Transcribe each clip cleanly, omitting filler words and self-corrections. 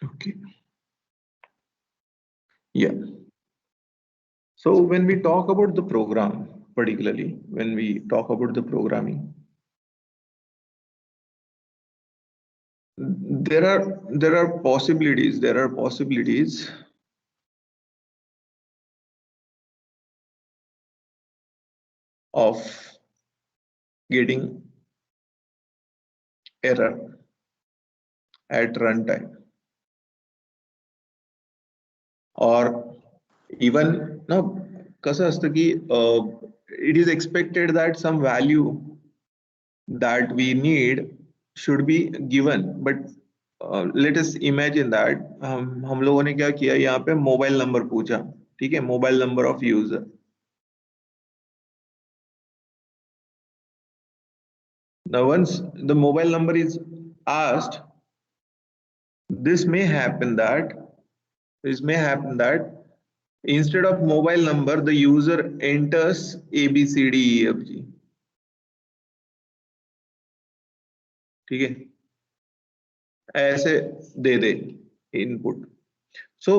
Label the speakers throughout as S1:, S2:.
S1: Okay. Yeah. So when we talk about the program, particularly when we talk about the programming, there are possibilities of getting error at runtime, or even now कसं असतं की it is expected that some value that we need should be given, but let us imagine that हम लोगों ने क्या किया, यहाँ पे मोबाइल नंबर पूछा, ठीक है, mobile number of user. Now once the mobile number is asked, this may happen that instead of mobile number the user enters A B C D E F G. ठीक है, ऐसे दे दे input. So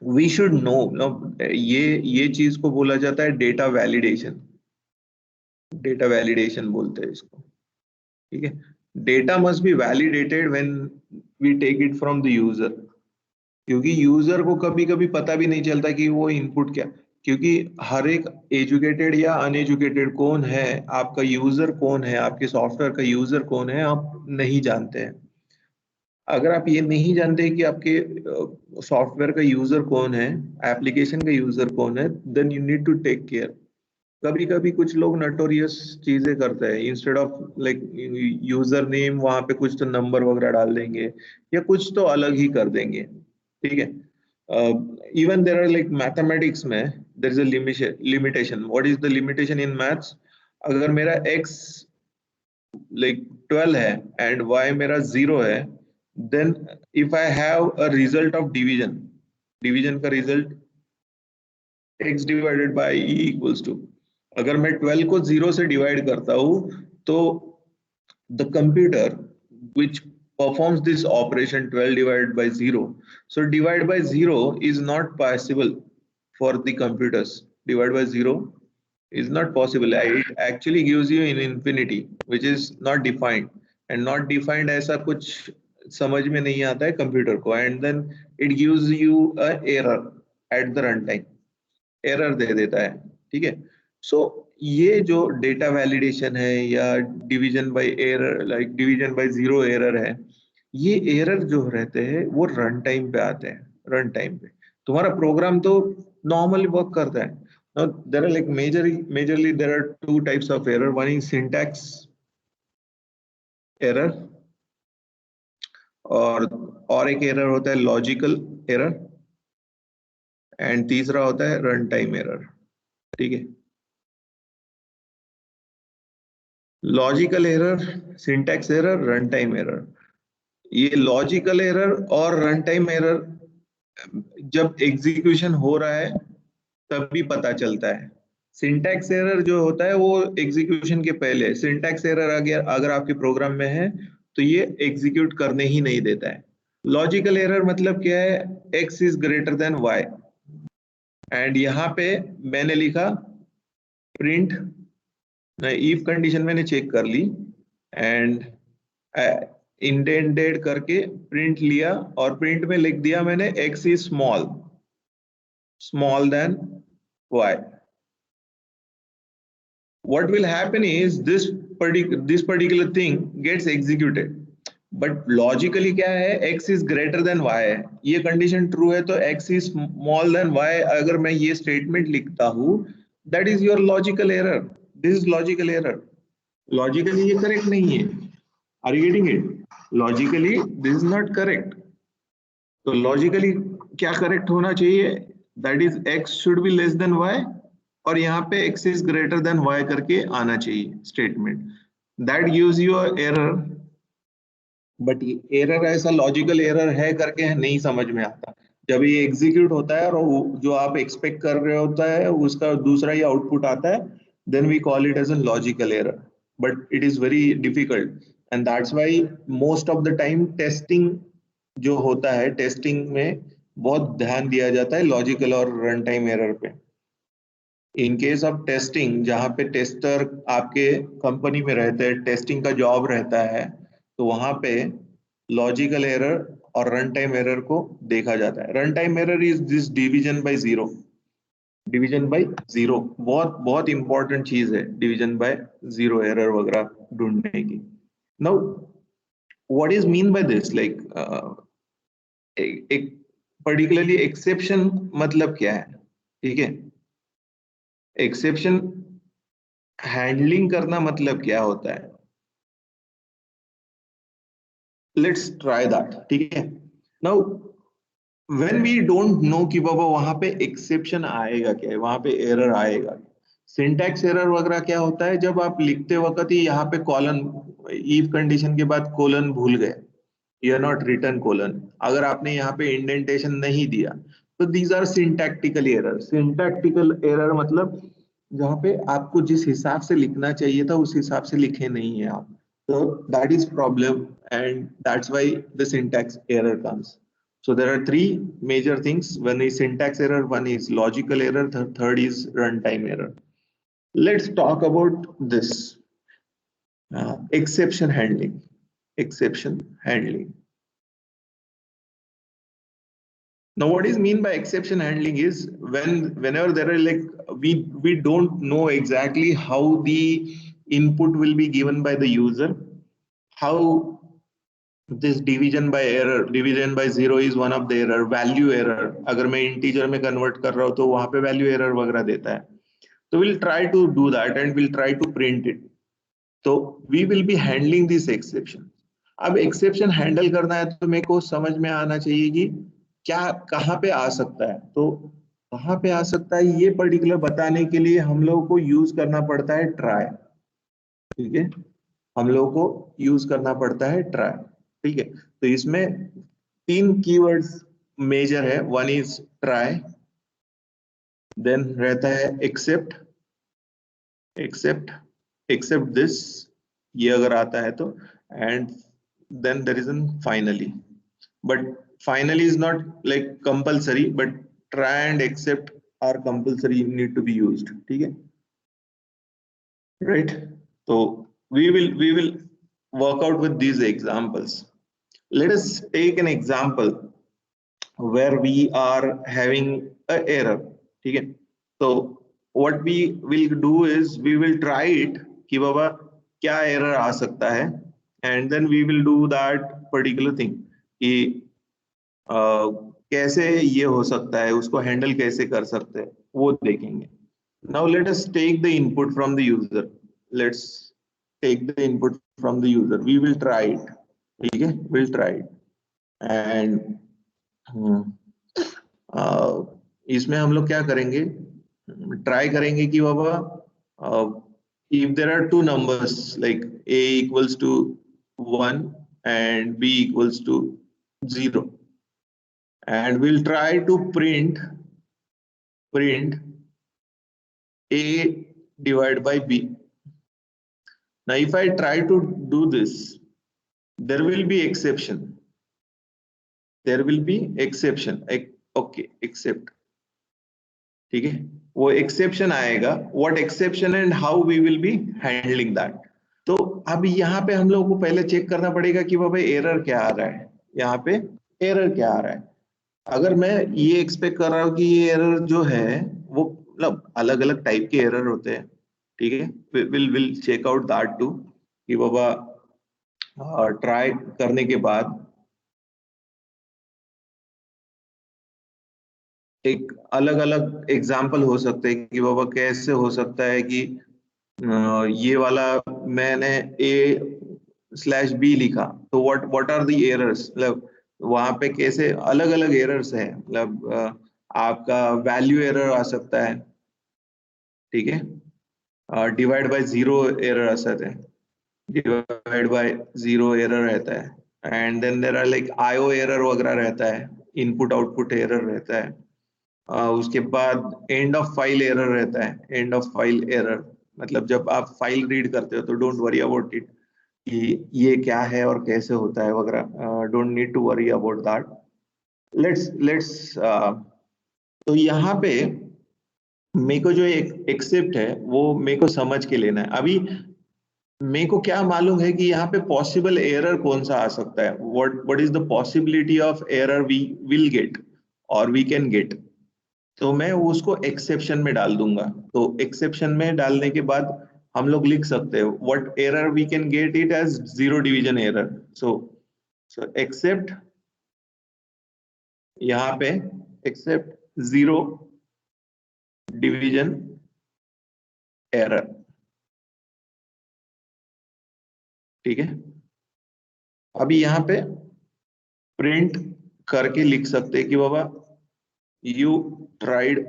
S1: we should know, ये चीज को बोला जाता है डेटा वैलिडेशन. डेटा वैलिडेशन बोलते हैं इसको. ठीक है, data must be validated when we take it from the user, क्योंकि यूजर को कभी कभी पता भी नहीं चलता कि वो इनपुट क्या, क्योंकि हर एक एजुकेटेड या अनएजुकेटेड कौन है, आपका यूजर कौन है, आपके सॉफ्टवेयर का यूजर कौन है, आप नहीं जानते हैं. अगर आप ये नहीं जानते कि आपके सॉफ्टवेयर का यूजर कौन है, एप्लीकेशन का यूजर कौन है, then you need to take care. कभी कभी कुछ लोग नटोरियस चीजें करते हैं, instead of like user name वहां पे कुछ तो नंबर वगैरह डाल देंगे या कुछ तो अलग ही कर देंगे. ठीक है, even there are like mathematics में there is a limitation. What is the limitation in maths? अगर मेरा x लाइक 12 है एंड y मेरा 0 है, then if I have a result of division, division का result x divided by e equals to, अगर मैं 12 को 0 से डिवाइड करता हूं तो the computer which performs this operation 12 divided by 0, so divide by 0 is not possible for the computers. Divide by 0 is not possible. It actually gives you in infinity which is not defined, and not defined ऐसा कुछ समझ में नहीं आता है computer को, and then it gives you a error at the runtime. Error दे देता है. ठीक है, सो ये जो डेटा वैलिडेशन है या division bye error, like division bye 0 error है, ये एरर जो रहते हैं वो रन टाइम पे आते हैं. रन टाइम पे तुम्हारा प्रोग्राम तो नॉर्मली वर्क करता है. Now there are like majorly there are two types of error. One is syntax error, और एक एरर होता है लॉजिकल एरर, एंड तीसरा होता है रन टाइम एरर. ठीक है, logical error, syntax error, run time error. ये लॉजिकल एरर और रन टाइम एरर जब एग्जीक्यूशन हो रहा है तभी पता चलता है. सिंटैक्स एरर जो होता है वो एग्जीक्यूशन के पहले. सिंटैक्स एरर अगर आपके प्रोग्राम में है तो ये एग्जीक्यूट करने ही नहीं देता है. लॉजिकल एरर मतलब क्या है? x is greater than y, and यहाँ पे मैंने लिखा प्रिंट, इफ कंडीशन मैंने चेक कर ली एंड इंडेंटेड करके प्रिंट लिया, और प्रिंट में लिख दिया मैंने x is small than y. What will happen is this particular thing gets executed. But logically क्या है? x is greater than y है. ये कंडीशन ट्रू है तो x is small than y अगर मैं ये स्टेटमेंट लिखता हूँ, that is your logical error. This is logical error. Logically ये करेक्ट नहीं है. Are you getting it? Logically this is not correct. तो logically क्या करेक्ट होना चाहिए? That is x should be less than y, और यहाँ पे x is greater than y करके आना चाहिए statement. That gives you a error. But error ऐसा लॉजिकल एरर है करके नहीं समझ में आता. जब ये एग्जीक्यूट होता है और जो आप एक्सपेक्ट कर रहे होता है उसका दूसरा ही आउटपुट आता है, then we call it as a logical error. But it is very difficult, and that's why most of the time testing जो होता है टेस्टिंग में बहुत ध्यान दिया जाता है लॉजिकल और रन टाइम एरर पे। इन केस ऑफ टेस्टिंग, जहाँ पे टेस्टर आपके कंपनी में रहते हैं, टेस्टिंग का जॉब रहता है, तो वहां पे लॉजिकल एरर और रन टाइम एरर को देखा जाता है। Run time error is this division by zero. Division by zero बहुत बहुत इंपॉर्टेंट चीज है, डिवीजन बाय जीरो एरर वगैरह ढूंढने की। Now what is mean by this, like एक पर्टिकुलरली एक्सेप्शन मतलब क्या है? ठीक है, एक्सेप्शन हैंडलिंग करना मतलब क्या होता है? Let's try that. ठीक है, now when we don't know कि बाबा वहां पे एक्सेप्शन आएगा क्या है, वहां पे एरर आएगा। सिंटैक्स एरर वगैरह क्या होता है, जब आप लिखते वक्त ही यहाँ पे कॉलन, इफ कंडीशन के बाद कोलन भूल गए, you are not return colon, अगर आपने यहाँ पे इंडेंटेशन नहीं दिया, तो these are syntactical error. Syntactical error मतलब जहाँ पे आपको जिस हिसाब से लिखना चाहिए था उस हिसाब से लिखे नहीं है आप, तो that is problem, and that's why the syntax error comes. So there are three major things. One is syntax error, one is logical error, the third is runtime error. Let's talk about this exception handling. Exception handling. Now, what is mean by exception handling is whenever there are like we don't know exactly how the input will be given by the user, how this division by zero is one of the error, value error, अगर मैं integer में convert कर रहा हूँ तो वहां पे value error वगैरह देता है, तो we'll try to do that and we'll try to print it. तो we will be handling this exception. अब exception handle करना है तो मेरे को समझ में आना चाहिए कि क्या कहाँ पे आ सकता है, तो कहाँ पे आ सकता है ये पर्टिकुलर बताने के लिए हम लोगों को यूज करना पड़ता है ट्राई। ठीक है, हम लोगों को यूज करना पड़ता है ट्राई। ठीक है, तो इसमें तीन कीवर्ड्स मेजर है, वन इज ट्राई, देन रहता है एक्सेप्ट, एक्सेप्ट दिस, ये अगर आता है तो, and then there is an finally, but finally is not like compulsory, but try and accept are compulsory, need to be used. ठीक है, right? So we will work out with these examples. Let us take an example where we are having a error. ठीक है, so what we will do is we will try it कि बाबा क्या error आ सकता है, and then we will do that particular thing कि कैसे ये हो सकता है, उसको हैंडल कैसे कर सकते हैं वो देखेंगे। Now let us take the input from the user, let's take the input from the user, we will try it. ठीक है, विल ट्राई इट, एंड इसमें हम लोग क्या करेंगे, ट्राई करेंगे कि बाबा if there are two numbers like a equals to 1 and b equals to 0, and we'll try to print a divided by b. Now if I try to do this, there will be exception, okay, except, ठीक है, वो exception आएगा, what exception and how we will be handling that. तो अब यहाँ पे हम लोगों को पहले चेक करना पड़ेगा कि बाबा एरर क्या आ रहा है, यहाँ पे एरर क्या आ रहा है। अगर मैं ये एक्सपेक्ट कर रहा हूँ कि ये एरर जो है वो मतलब अलग अलग टाइप के एरर होते हैं, ठीक है, will check out that too कि बाबा ट्राई करने के बाद एक अलग अलग एग्जाम्पल हो सकते हैं कि बाबा कैसे हो सकता है कि ये वाला मैंने a/b लिखा तो व्हाट आर द एरर्स, मतलब वहां पे कैसे अलग अलग एरर्स है, मतलब आपका वैल्यू एरर आ सकता है, ठीक है, डिवाइड बाय जीरो एरर आ सकता है, डिवाइड बाय जीरो एरर रहता है, and then there are like IO error वगैरह रहता है, इनपुट आउटपुट एरर रहता है, उसके बाद एंड ऑफ फाइल एरर रहता है। एंड ऑफ फाइल एरर मतलब जब आप फाइल रीड करते हो तो डोंट वरी अबाउट इट, ये क्या है और कैसे होता है वगैरह, don't need to worry about that. Let's तो यहाँ पे मेरे को जो एक्सेप्ट है वो मेरे को समझ के लेना है। अभी मेरे को क्या मालूम है कि यहाँ पे पॉसिबल एरर कौन सा आ सकता है, what is the possibility of error we will get और वी कैन गेट। तो मैं उसको एक्सेप्शन में डाल दूंगा। तो एक्सेप्शन में डालने के बाद हम लोग लिख सकते हैं what error we can get it as zero division error. So except, यहाँ पे एक्सेप्ट जीरो डिवीजन एरर। ठीक है, अभी यहाँ पे प्रिंट करके लिख सकते हैं कि बाबा you tried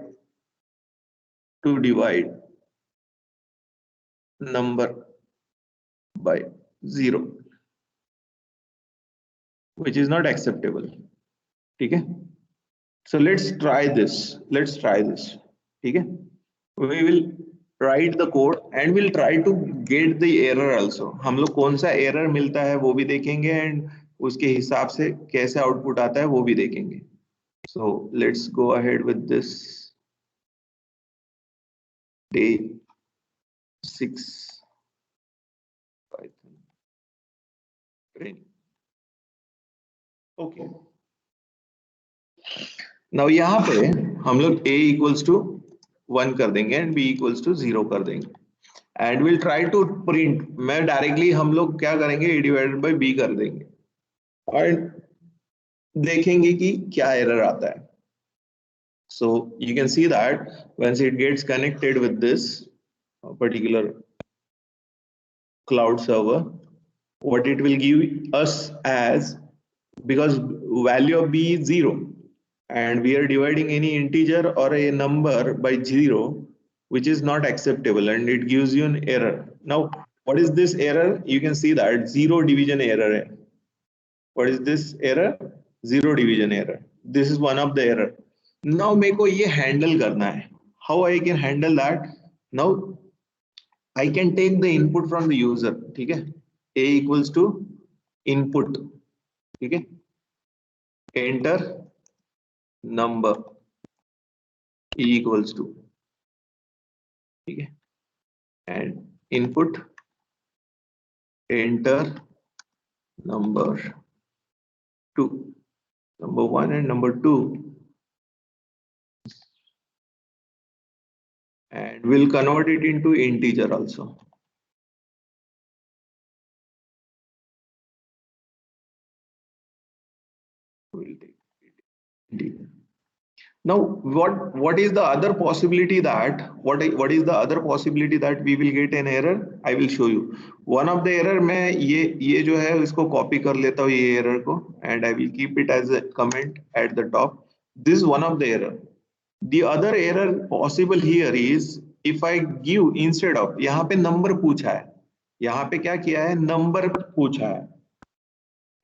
S1: to divide number by zero which is not acceptable। ठीक है, so let's try this। ठीक है, we will write the code and we'll try to get the error also। हम लोग कौन सा एरर मिलता है वो भी देखेंगे एंड उसके हिसाब से कैसे आउटपुट आता है वो भी देखेंगे। so let's go ahead with this day 6 Python training। Okay, now यहाँ पे हम लोग a इक्वल्स टू 1 कर देंगे एंड b इक्वल्स टू 0 कर देंगे and will try to print. मैं डायरेक्टली हम लोग क्या करेंगे, a डिवाइडेड बाय b कर देंगे और देखेंगे कि क्या एरर आता है। so you can see that once it gets connected with this particular cloud server, what it will give us as, because value of b is 0 and we are dividing any integer or a number by 0 which is not acceptable and it gives you an error। now what is this error, you can see that zero division error hai। what is this error, zero division error, this is one of the error। now मेरे को ये handle करना है, how I can handle that। now I can take the input from the user। ठीक है, a equals to input। ठीक है, enter number e equals to, ठीक है, and input enter number 2, number 1 and number 2, and we'll convert it into integer also। we'll take integer। now what is the other possibility that what is the other possibility that we will get an error, I will show you one of the error। मैं ये जो है इसको copy कर लेता हूँ ये error को and I will keep it as a comment at the top। this is one of the error। the other error possible here is if I give instead of, यहाँ पे number पूछा है, यहाँ पे क्या किया है, number पूछा है,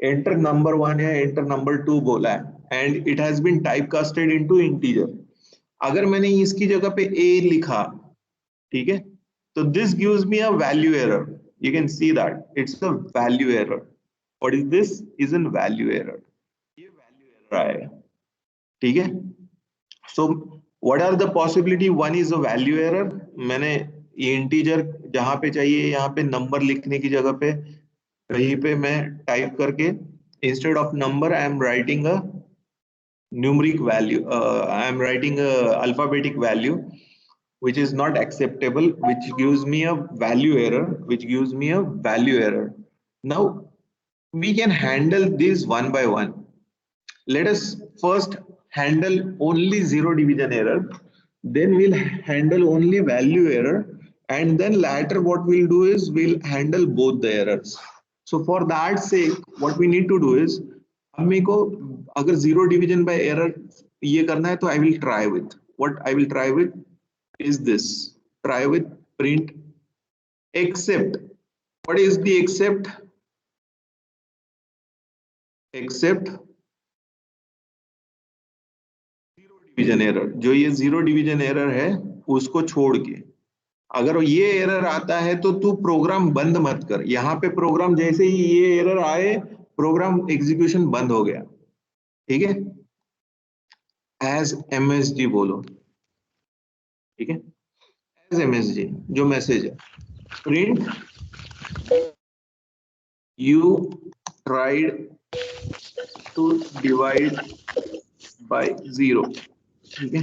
S1: enter number 1 या enter number 2 बोला है and it has been typecasted into integer। अगर मैंने इसकी जगह पे a लिखा, ठीक है, तो this gives me a value error। you can see that it's a value error। what is this, is a value error। ये value error आएगा। ठीक है, so what are the possibility, one is a value error। मैंने ये integer जहां पे चाहिए यहाँ पे number लिखने की जगह पे कहीं पे मैं टाइप करके instead of number I am writing a numeric value, I am writing a alphabetic value which is not acceptable, which gives me a value error, now we can handle this one by one। let us first handle only zero division error, then we'll handle only value error, and then later what we'll do is we'll handle both the errors। so for that sake what we need to do is, अब मेरे को अगर zero division bye error ये करना है तो I will try with, what I will try with is this, try with print except, what is the except zero division error, जो ये जीरो डिवीजन एरर है उसको छोड़ के। अगर ये एरर आता है तो तू प्रोग्राम बंद मत कर। यहाँ पे प्रोग्राम जैसे ही ये एरर आए, प्रोग्राम एग्जीक्यूशन बंद हो गया। ठीक है, एज MSG बोलो। ठीक है, एज MSG जो मैसेज है, print you tried to divide by 0। ठीक है,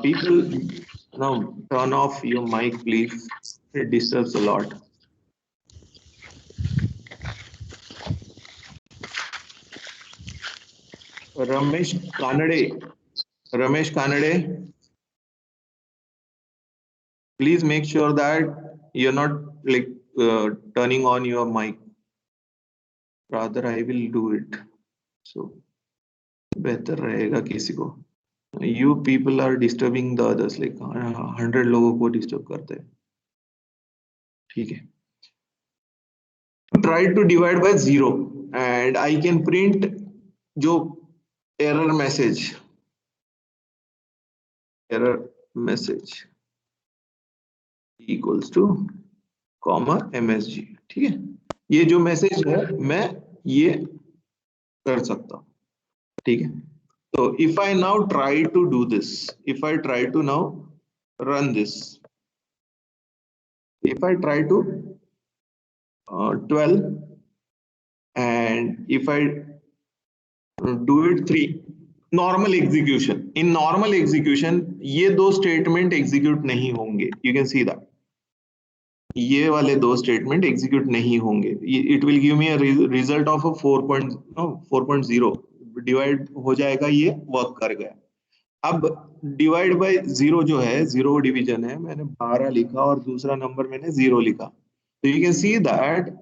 S1: people, now turn off your mic please, it disturbs a lot. Ramesh Kanade, please make sure that you're not like turning on your mic. Rather I will do it, so बेहतर रहेगा किसी को। You people are disturbing the others, like 100 लोगों को disturb करते हैं। ठीक है, try to divide by 0 and I can print जो error message equals to comma MSG। ठीक है, ये जो मैसेज है मैं ये कर सकता हूं। ठीक है, तो if I now try to do this, if I try to now run this, if I try to 12 and if I do it 3, normal execution, in normal execution ये दो स्टेटमेंट एग्जीक्यूट नहीं होंगे। यू कैन सी दैट ये वाले दो statement execute नहीं होंगे। It will give me a result of 4.0 divide हो जाएगा, ये वर्क कर गया। अब डिवाइड बाय 0 जो है, 0 डिवीजन है, मैंने 12 लिखा और दूसरा नंबर मैंने 0 लिखा। तो you can see that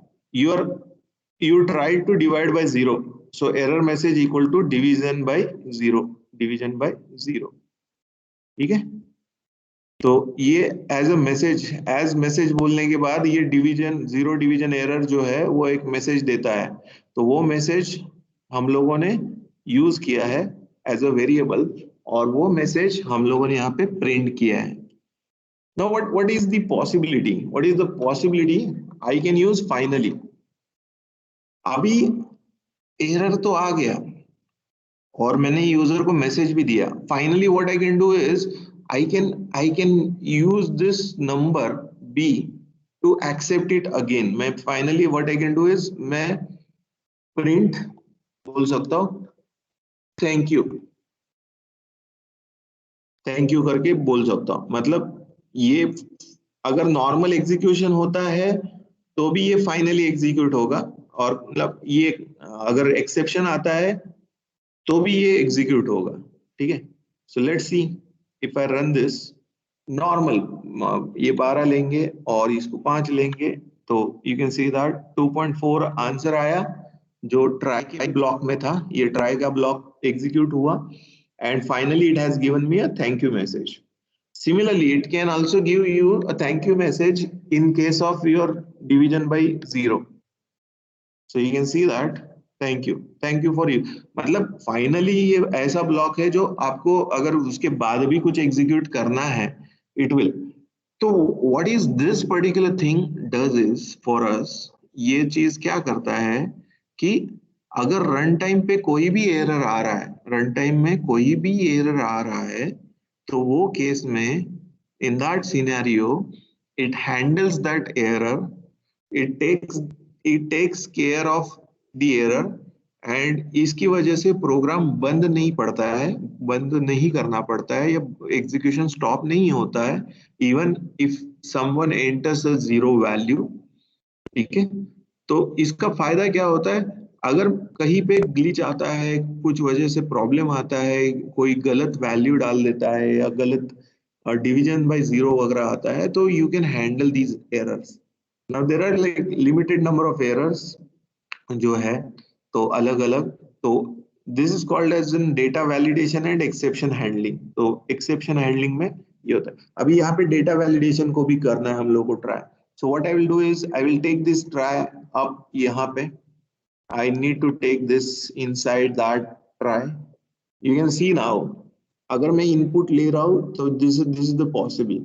S1: you try to divide by 0, so error message equal to division by 0, division by 0। ठीक है, तो ये एज मैसेज बोलने के बाद ये डिवीजन 0 डिवीजन एरर जो है वो एक मैसेज देता है। तो वो मैसेज हम लोगों ने यूज किया है एज अ वेरिएबल और वो मैसेज हम लोगों ने यहाँ पे प्रिंट किया है। Now what is the possibility? What is the possibility I can use finally? अभी एरर तो आ गया और मैंने यूजर को मैसेज भी दिया। Finally what I can do is I can use this number B to accept it again। मैं finally what I can do is मैं प्रिंट बोल सकता हूँ थैंक यू करके बोल सकता हूँ। मतलब ये अगर नॉर्मल एग्जीक्यूशन होता है तो भी ये फाइनली एग्जीक्यूट होगा, और मतलब ये अगर एक्सेप्शन आता है तो भी ये एग्जीक्यूट होगा। ठीक है, so let's see if I run this normal, ये 12 लेंगे और इसको 5 लेंगे तो you can see that 2.4 answer आया जो ट्राई के ब्लॉक में था। ये ट्राई का ब्लॉक एग्जीक्यूट हुआ and finally it has given me a thank you message. Similarly, it can also give you a thank you message in case of your division by 0. So you can see that thank you for you। मतलब finally ये ऐसा block है जो आपको अगर उसके बाद भी कुछ एग्जीक्यूट करना है इट विल। तो what is this particular thing does is for us, ये चीज क्या करता है कि अगर रन टाइम पे कोई भी एरर आ रहा है, रन टाइम में कोई भी एरर आ रहा है, तो वो केस में in that scenario it handles that error, it takes care of the error and इसकी वजह से प्रोग्राम बंद नहीं पड़ता है, बंद नहीं करना पड़ता है या एग्जीक्यूशन स्टॉप नहीं होता है even if someone enters a 0 value. ठीक है, तो इसका फायदा क्या होता है, अगर कहीं पे ग्लिच आता है, कुछ वजह से प्रॉब्लम आता है, कोई गलत वैल्यू डाल देता है या गलत डिवीजन बाय 0 वगैरह आता है, तो you can handle these errors. Now there are like limited number of errors जो है, तो अलग अलग, तो this is called as in data validation and exception handling. तो एक्सेप्शन हैंडलिंग में ये होता है। अभी यहाँ पे डेटा वैलिडेशन को भी करना है हम लोग को try. So what I will do is I will take this try up यहाँ पे, I need to take this inside that try। You can see now अगर मैं input ले रहा हूँ तो this is the possible।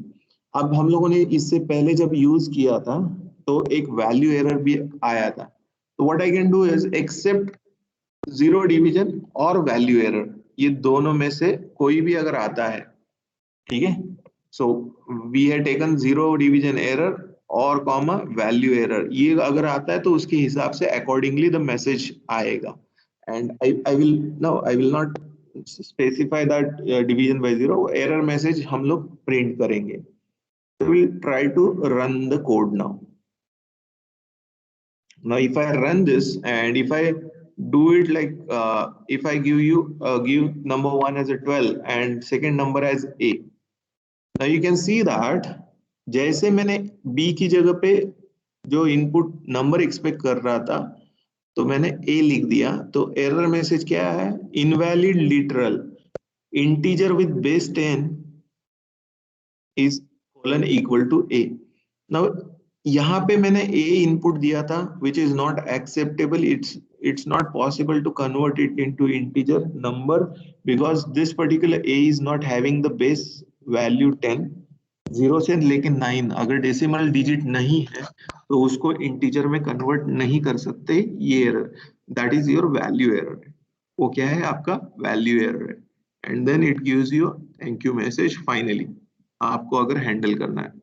S1: अब हम लोगों ने इससे पहले जब यूज किया था तो एक वैल्यू एरर भी आया था। तो what I can do is except zero division और वैल्यू एरर, ये दोनों में से कोई भी अगर आता है, ठीक है। So we have taken zero division error और कॉमा वैल्यू एरर, ये अगर आता है तो उसके हिसाब से अकॉर्डिंगली द मैसेज आएगा। And I will no, I will not specify that division by zero, error message हम लोग प्रिंट करेंगे। So we'll try to run the code now. Now, if I run this and if I do it like if I give you give number one as a 12 and second number as a, now you can see that जैसे मैंने b की जगह पे जो input number expect कर रहा था तो मैंने a लिख दिया, तो एरर मैसेज क्या है, invalid literal integer with base 10 is colon equal to a। Now यहाँ पे मैंने a इनपुट दिया था which is not acceptable, it's not possible to convert it into integer number because this particular a is not having the base value 10, 0 से लेके 9 अगर decimal digit नहीं है तो उसको इंटीजर में कन्वर्ट नहीं कर सकते, ये error, that is your value error. वो क्या है, आपका वैल्यू एरर है। And then it gives you thank you message finally, आपको अगर हैंडल करना है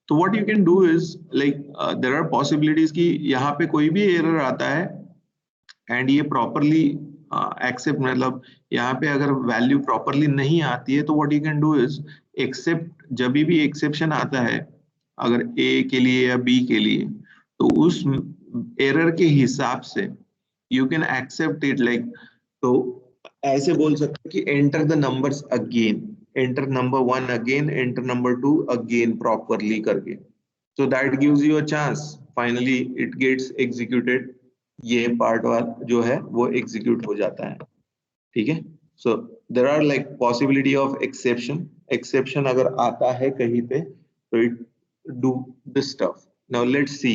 S1: तो what you can do is like there are possibilities कि यहाँ पे कोई भी एरर आता है एंड ये प्रॉपरली एक्सेप्ट, मतलब यहाँ पे अगर वैल्यू प्रॉपरली नहीं आती है तो what you can do is except, जब भी एक्सेप्शन आता है अगर ए के लिए या बी के लिए, तो उस एरर के हिसाब से you can except it like, तो ऐसे बोल सकते कि enter the numbers again, enter number one again, enter number two again properly करके, so that gives you a chance finally it gets executed, ये पार्ट वाला जो है वो एग्जीक्यूट हो जाता है, ठीक है। So there are like possibility of exception, exception अगर आता है कहीं पे तो it do this stuff. Now let's see,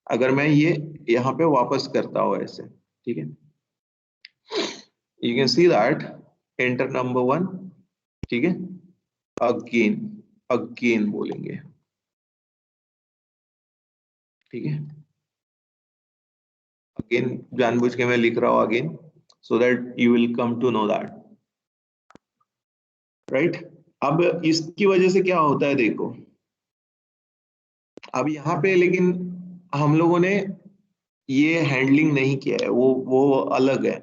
S1: अगर मैं ये यहाँ पे वापस करता हूँ ऐसे, ठीक है, you can see that enter number one, ठीक है, अगेन, अगेन बोलेंगे, ठीक है, अगेन जानबूझ के मैं लिख रहा हूँ again so that you will come to know that, right. अब इसकी वजह से क्या होता है देखो, अब यहाँ पे लेकिन हम लोगों ने ये हैंडलिंग नहीं किया है, वो अलग है।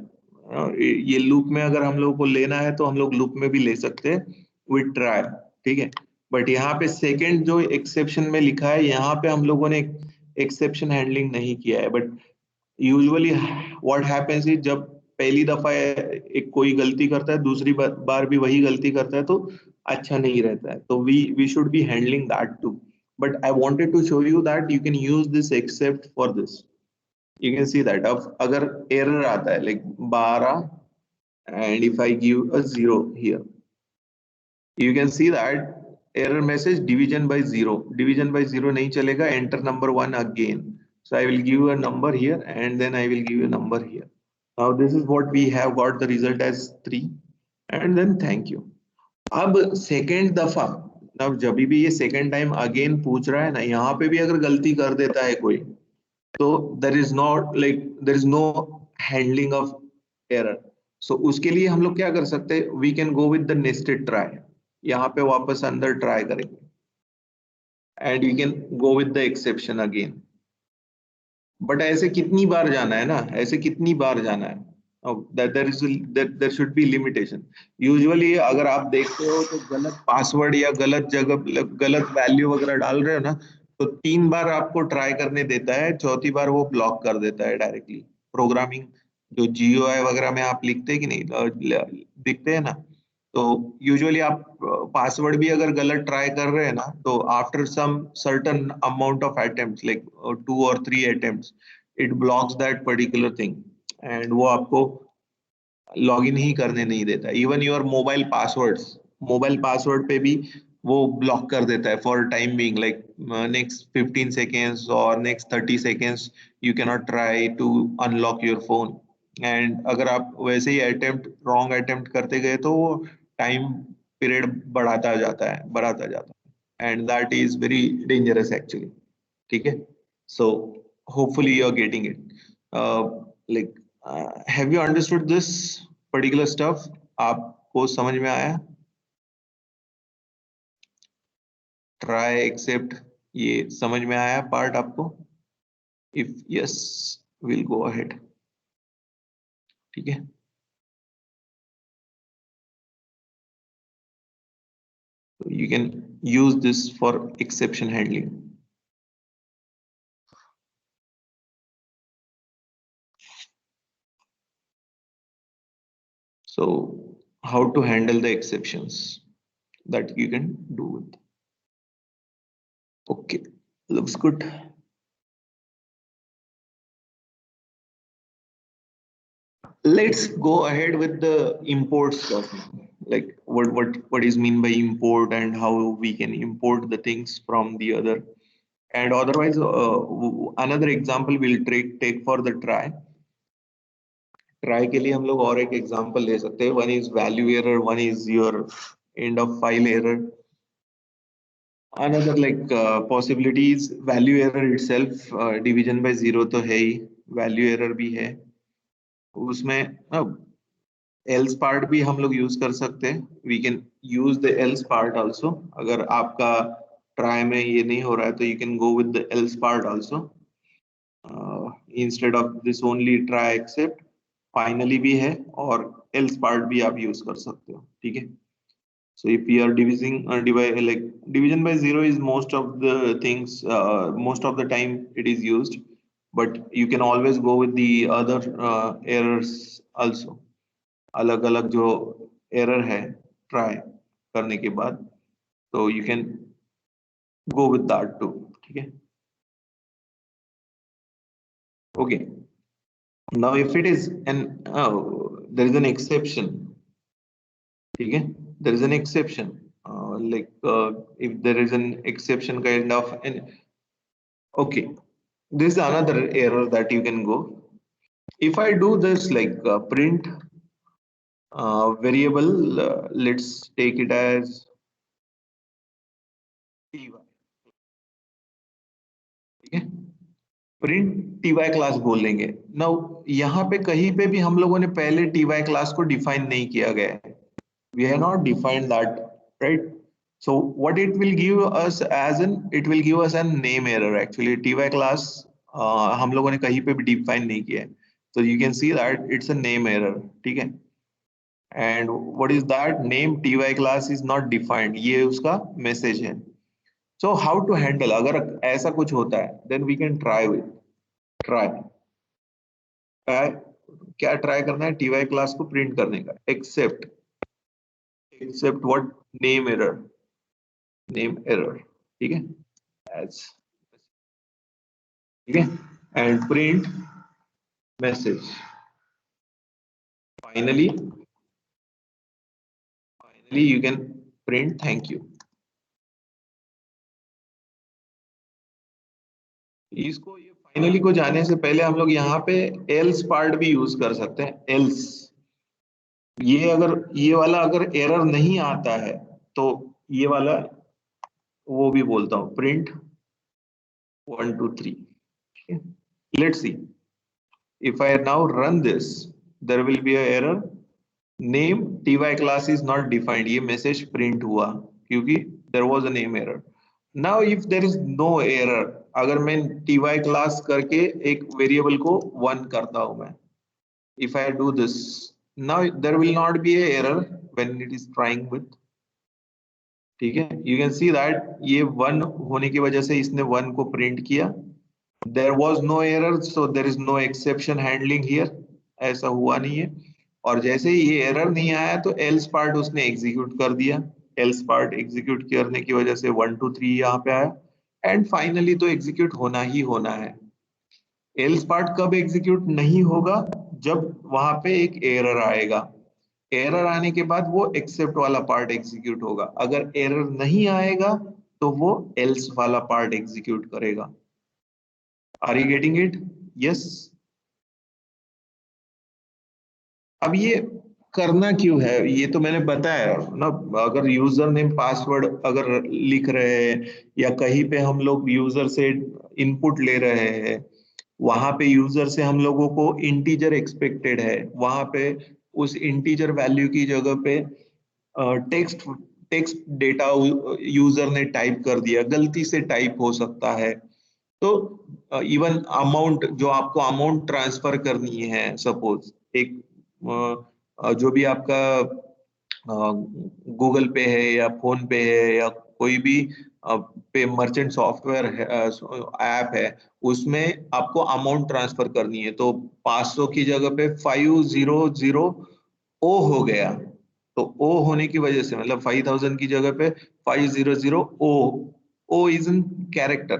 S1: ये लूप में अगर हम लोगों को लेना है तो हम लोग लूप में भी ले सकते हैं विद ट्राई, ठीक है। बट यहाँ पे सेकंड जो एक्सेप्शन में लिखा है, यहाँ पे हम लोगों ने एक्सेप्शन हैंडलिंग नहीं किया है। But usually what happens is जब पहली दफा एक कोई गलती करता है, दूसरी बार भी वही गलती करता है तो अच्छा नहीं रहता है, तो we should be handling that too. But I wanted to show you that you can use this except for this, you can see that अब अगर error आता है like 12 and if I give a 0 here, you can see that error message division by 0, division by 0 नहीं चलेगा, enter number 1 again, so I will give a number here and then I will give a number here. Now this is what we have got the result as 3 and then thank you। अब second दफा, अब जब भी ये second time again पूछ रहा है ना, यहाँ पे भी अगर गलती कर देता है कोई तो there is not like there is no handling of error, so उसके लिए हम लोग क्या कर सकते हैं, we can go with the nested try, यहाँ पे वापस अंदर ट्राई करेंगे and we can go with the exception again। But ऐसे कितनी बार जाना है ना, ऐसे कितनी बार जाना है, there should be limitation। Usually अगर आप देखते हो तो गलत पासवर्ड या गलत जगह गलत वैल्यू वगैरह डाल रहे हो ना, तो 3 बार आपको ट्राई करने देता है, चौथी बार वो ब्लॉक कर देता है डायरेक्टली। प्रोग्रामिंग जो जीयूआई वगैरह में आप लिखते हैं कि नहीं, दिखते हैं ना, तो यूजुअली आप पासवर्ड भी अगर गलत ट्राई कर रहे हैं ना, तो after some certain amount of attempts like 2 or 3 attempts it blocks that particular thing and वो आपको लॉग इन ही करने नहीं देता। इवन योर मोबाइल पासवर्ड पे भी वो ब्लॉक कर देता है for time being, like next 15 seconds और next 30 seconds you can not try to unlock your phone. And अगर आप वैसे ही रॉन्ग अटेम्प्ट करते गए तो वो टाइम पीरियड बढ़ाता जाता है। and that is very dangerous actually. ठीक है? So hopefully you are getting it. Like have you understood this particular stuff? आपको समझ में आया? Try, accept, ये समझ में आया पार्ट आपको? If yes, we'll go ahead. ठीक है? So you can use this for exception handling. So how to handle the exceptions that you can do with. Okay, looks good. Let's go ahead with the import stuff. Like what is mean by import and how we can import the things from the other. And otherwise, another example we'll take for the try. Try के लिए हम लोग और एक example ले सकते हैं. One is value error, one is your end of file error. Another like possibilities, value error itself, division by zero तो है ही, value error भी है. उसमें else part भी हम लोग use कर सकते हैं. We can use the else part also. अगर आपका try में ये नहीं हो रहा है तो you can go with the else part also. Instead of this only try except, finally भी है और else part भी आप use कर सकते हो. ठीक है? So if we are divide like division by zero is most of the things, most of the time it is used, but you can always go with the other errors also. अलग अलग जो error है try करने के बाद, so you can go with that too. ठीक है? Okay. Now if it is there is an exception. ठीक है? There is an exception. If there is an exception kind of okay, this is another error that you can go. If I do this like print variable, let's take it as ty. ठीक है? Print ty class बोल लेंगे. Now यहाँ पे कहीं पे भी हम लोगों ने पहले ty क्लास को डिफाइन नहीं किया गया है. We have not defined that, right? So what it will give us as it will give us a name error actually. Ty class हम लोगों ने कहीं पे भी define नहीं किया है. So you can see that it's a name error. ठीक है? And what is that? Name ty class is not defined. ये उसका message है. So how to handle? अगर ऐसा कुछ होता है, then we can try with try. क्या try करना है? ty class को print करने का. Except what? Name error. Name error. ठीक है? As ठीक है? And print message. Finally you can print thank you. इसको ये फाइनली को जाने से पहले हम लोग यहाँ पे else पार्ट भी यूज कर सकते हैं. else ये अगर ये वाला अगर एरर नहीं आता है तो ये वाला वो भी बोलता हूँ print 1 2 3. Let's see. If I now run this, there will be an error. Name ty class is not defined. ये message print हुआ क्योंकि there was a name error. Now if there is no error, अगर मैं ty class करके एक variable को 1 करता हूं मैं, if I do this, now there will not be a error when it is trying with. ठीक है? You can see that ये 1 होने की वजह से इसने 1 को प्रिंट किया. There was no error, so there is no exception handling here. ऐसा हुआ नहीं है. और जैसे ही ये एरर नहीं आया तो else पार्ट उसने एग्जीक्यूट कर दिया. else पार्ट एग्जीक्यूट करने की वजह से 1 2 3 यहाँ पे आया. एंड फाइनली तो एग्जीक्यूट होना ही होना है. else पार्ट कब एग्जीक्यूट नहीं होगा? जब वहां पे एक एरर आएगा. एरर आने के बाद वो एक्सेप्ट वाला पार्ट एग्जीक्यूट होगा. अगर एरर नहीं आएगा तो वो else वाला पार्ट एग्जीक्यूट करेगा. Are you getting it? Yes. अब ये करना क्यों है ये तो मैंने बताया ना। अगर यूजर नेम पासवर्ड अगर लिख रहे हैं या कहीं पे हम लोग यूजर से इनपुट ले रहे हैं, वहां पे यूजर से हम लोगों को इंटीजर एक्सपेक्टेड है, वहां पे उस इंटीजर वैल्यू की जगह पे टेक्स्ट टेक्स्ट डेटा यूजर ने टाइप कर दिया, गलती से टाइप हो सकता है। तो इवन अमाउंट जो आपको अमाउंट ट्रांसफर करनी है, सपोज एक जो भी आपका गूगल पे है या फोन पे है या कोई भी पे मर्चेंट सॉफ्टवेयर ऐप है, उसमें आपको अमाउंट ट्रांसफर करनी है, तो 500 की जगह पे 500 ओ हो गया। तो ओ होने की वजह से मतलब 5000 की जगह पे 500 ओ इज इन कैरेक्टर,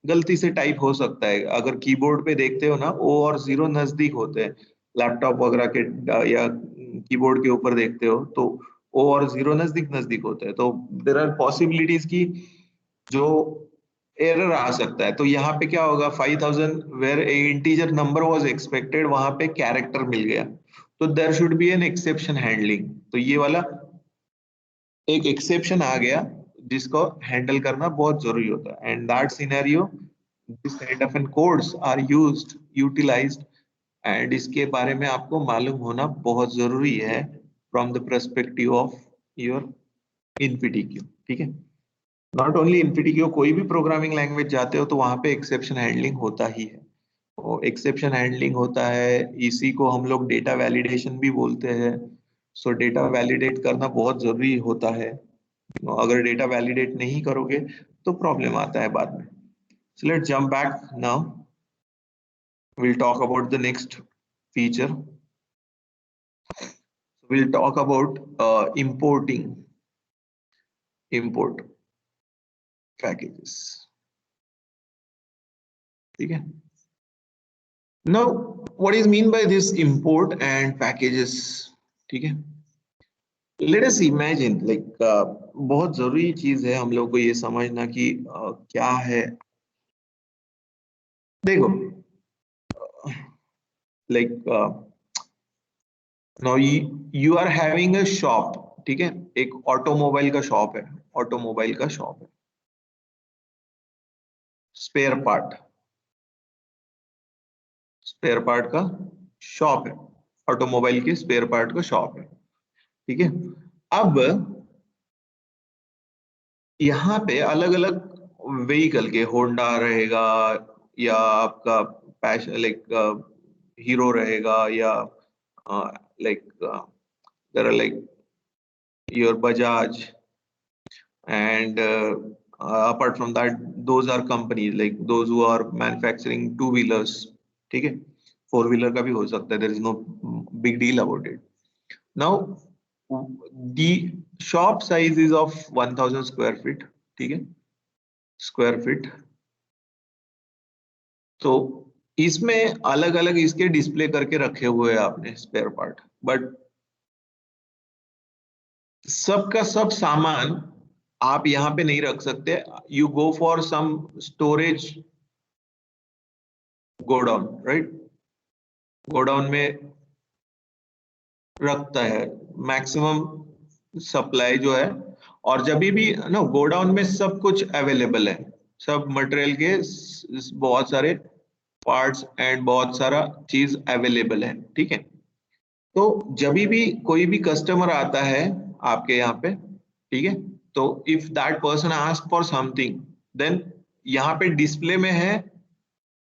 S1: गलती से टाइप हो सकता है। अगर कीबोर्ड पे देखते हो ना, ओ और जीरो नजदीक होते हैं, लैपटॉप वगैरह के या कीबोर्ड के ऊपर देखते हो तो ओ और जीरो नजदीक नजदीक होते हैं, तो देर आर पॉसिबिलिटीज की जो एरर आ सकता है। तो यहाँ पे क्या होगा, 5000 where a integer number was expected, वहां पे कैरेक्टर मिल गया, तो there should be an exception handling. तो ये वाला एक एक्सेप्शन आ गया जिसको हैंडल करना बहुत जरूरी होता है। And that scenario this kind of an codes are used utilized, and इसके बारे में आपको मालूम होना बहुत जरूरी है from the perspective of your इनपीटीक्यू। ठीक है, नॉट ओनली इनपीटीक्यू, कोई भी प्रोग्रामिंग लैंग्वेज जाते हो तो वहां पे एक्सेप्शन हैंडलिंग होता ही है। तो एक्सेप्शन हैंडलिंग होता है, इसी को हम लोग डेटा वैलिडेशन भी बोलते हैं। सो डेटा वैलिडेट करना बहुत जरूरी होता है, अगर डेटा वैलिडेट नहीं करोगे तो प्रॉब्लम आता है बाद में। So let's jump back now, we'll talk about the next feature. We'll talk about importing import packages. ठीक है, now what is mean by this import and packages? ठीक है, let us imagine like बहुत जरूरी चीज है हम लोग को ये समझना कि क्या है। देखो like now you are having a shop, ठीक है, एक ऑटोमोबाइल का शॉप है, ऑटोमोबाइल का शॉप है, स्पेयर पार्ट, स्पेयर पार्ट का शॉप है, ऑटोमोबाइल के स्पेयर पार्ट का शॉप है। ठीक है, अब यहाँ पे अलग अलग व्हीकल के, होंडा रहेगा या आपका पैशन लाइक हीरो रहेगा या like there are like your Bajaj, and apart from that those are companies like those who are manufacturing two wheelers। ठीक है, फोर व्हीलर का भी हो सकता है, there is no big deal about it। now the shop size is of 1000 square feet। ठीक है, square feet. तो इसमें अलग अलग इसके डिस्प्ले करके रखे हुए हैं आपने स्पेयर पार्ट, बट सबका सब सामान आप यहाँ पे नहीं रख सकते, you go for some storage godown, right, godown में रखता है मैक्सिमम सप्लाई जो है। और जब भी ना गोडाउन में सब कुछ अवेलेबल है, सब मटेरियल के बहुत सारे पार्ट्स एंड बहुत सारा चीज अवेलेबल है। ठीक है, तो जब भी कोई भी कस्टमर आता है आपके यहाँ पे, ठीक है, तो if that person ask for something, then यहाँ पे डिस्प्ले में है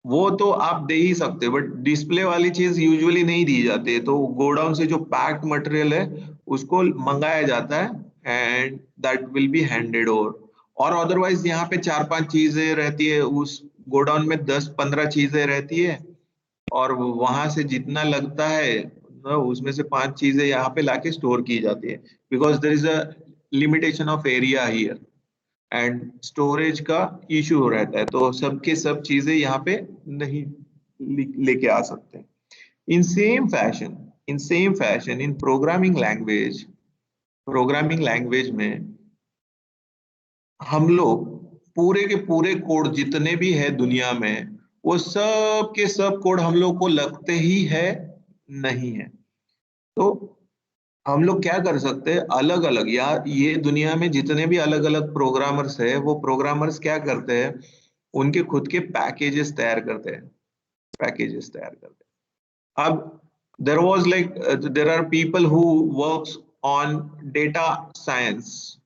S1: वो तो आप दे ही सकते हो, बट डिस्प्ले वाली चीज यूजुअली नहीं दी जाती है। तो गोडाउन से जो पैक्ड मटेरियल है उसको मंगाया जाता है and that will be handed over. और अदरवाइज यहाँ पे 4-5 चीजें रहती है, उस गोडाउन में 10-15 चीजें रहती है, और वहां से जितना लगता है ना, उसमें से 5 चीजें यहाँ पे लाके स्टोर की जाती है, because there is a limitation of area here and storage का इशू रहता है, तो सबके सब चीजें यहाँ पे नहीं लेके आ सकते। In same fashion, in programming language में हम लोग पूरे के पूरे कोड जितने भी है दुनिया में, वो सब के सब कोड हम लोग को लगते ही है नहीं है। तो हम लोग क्या कर सकते हैं, अलग अलग, या ये दुनिया में जितने भी अलग अलग प्रोग्रामर्स है, वो प्रोग्रामर्स क्या करते हैं, उनके खुद के पैकेजेस तैयार करते हैं, पैकेजेस तैयार करते हैं। अब there was like, there are people who works on data science,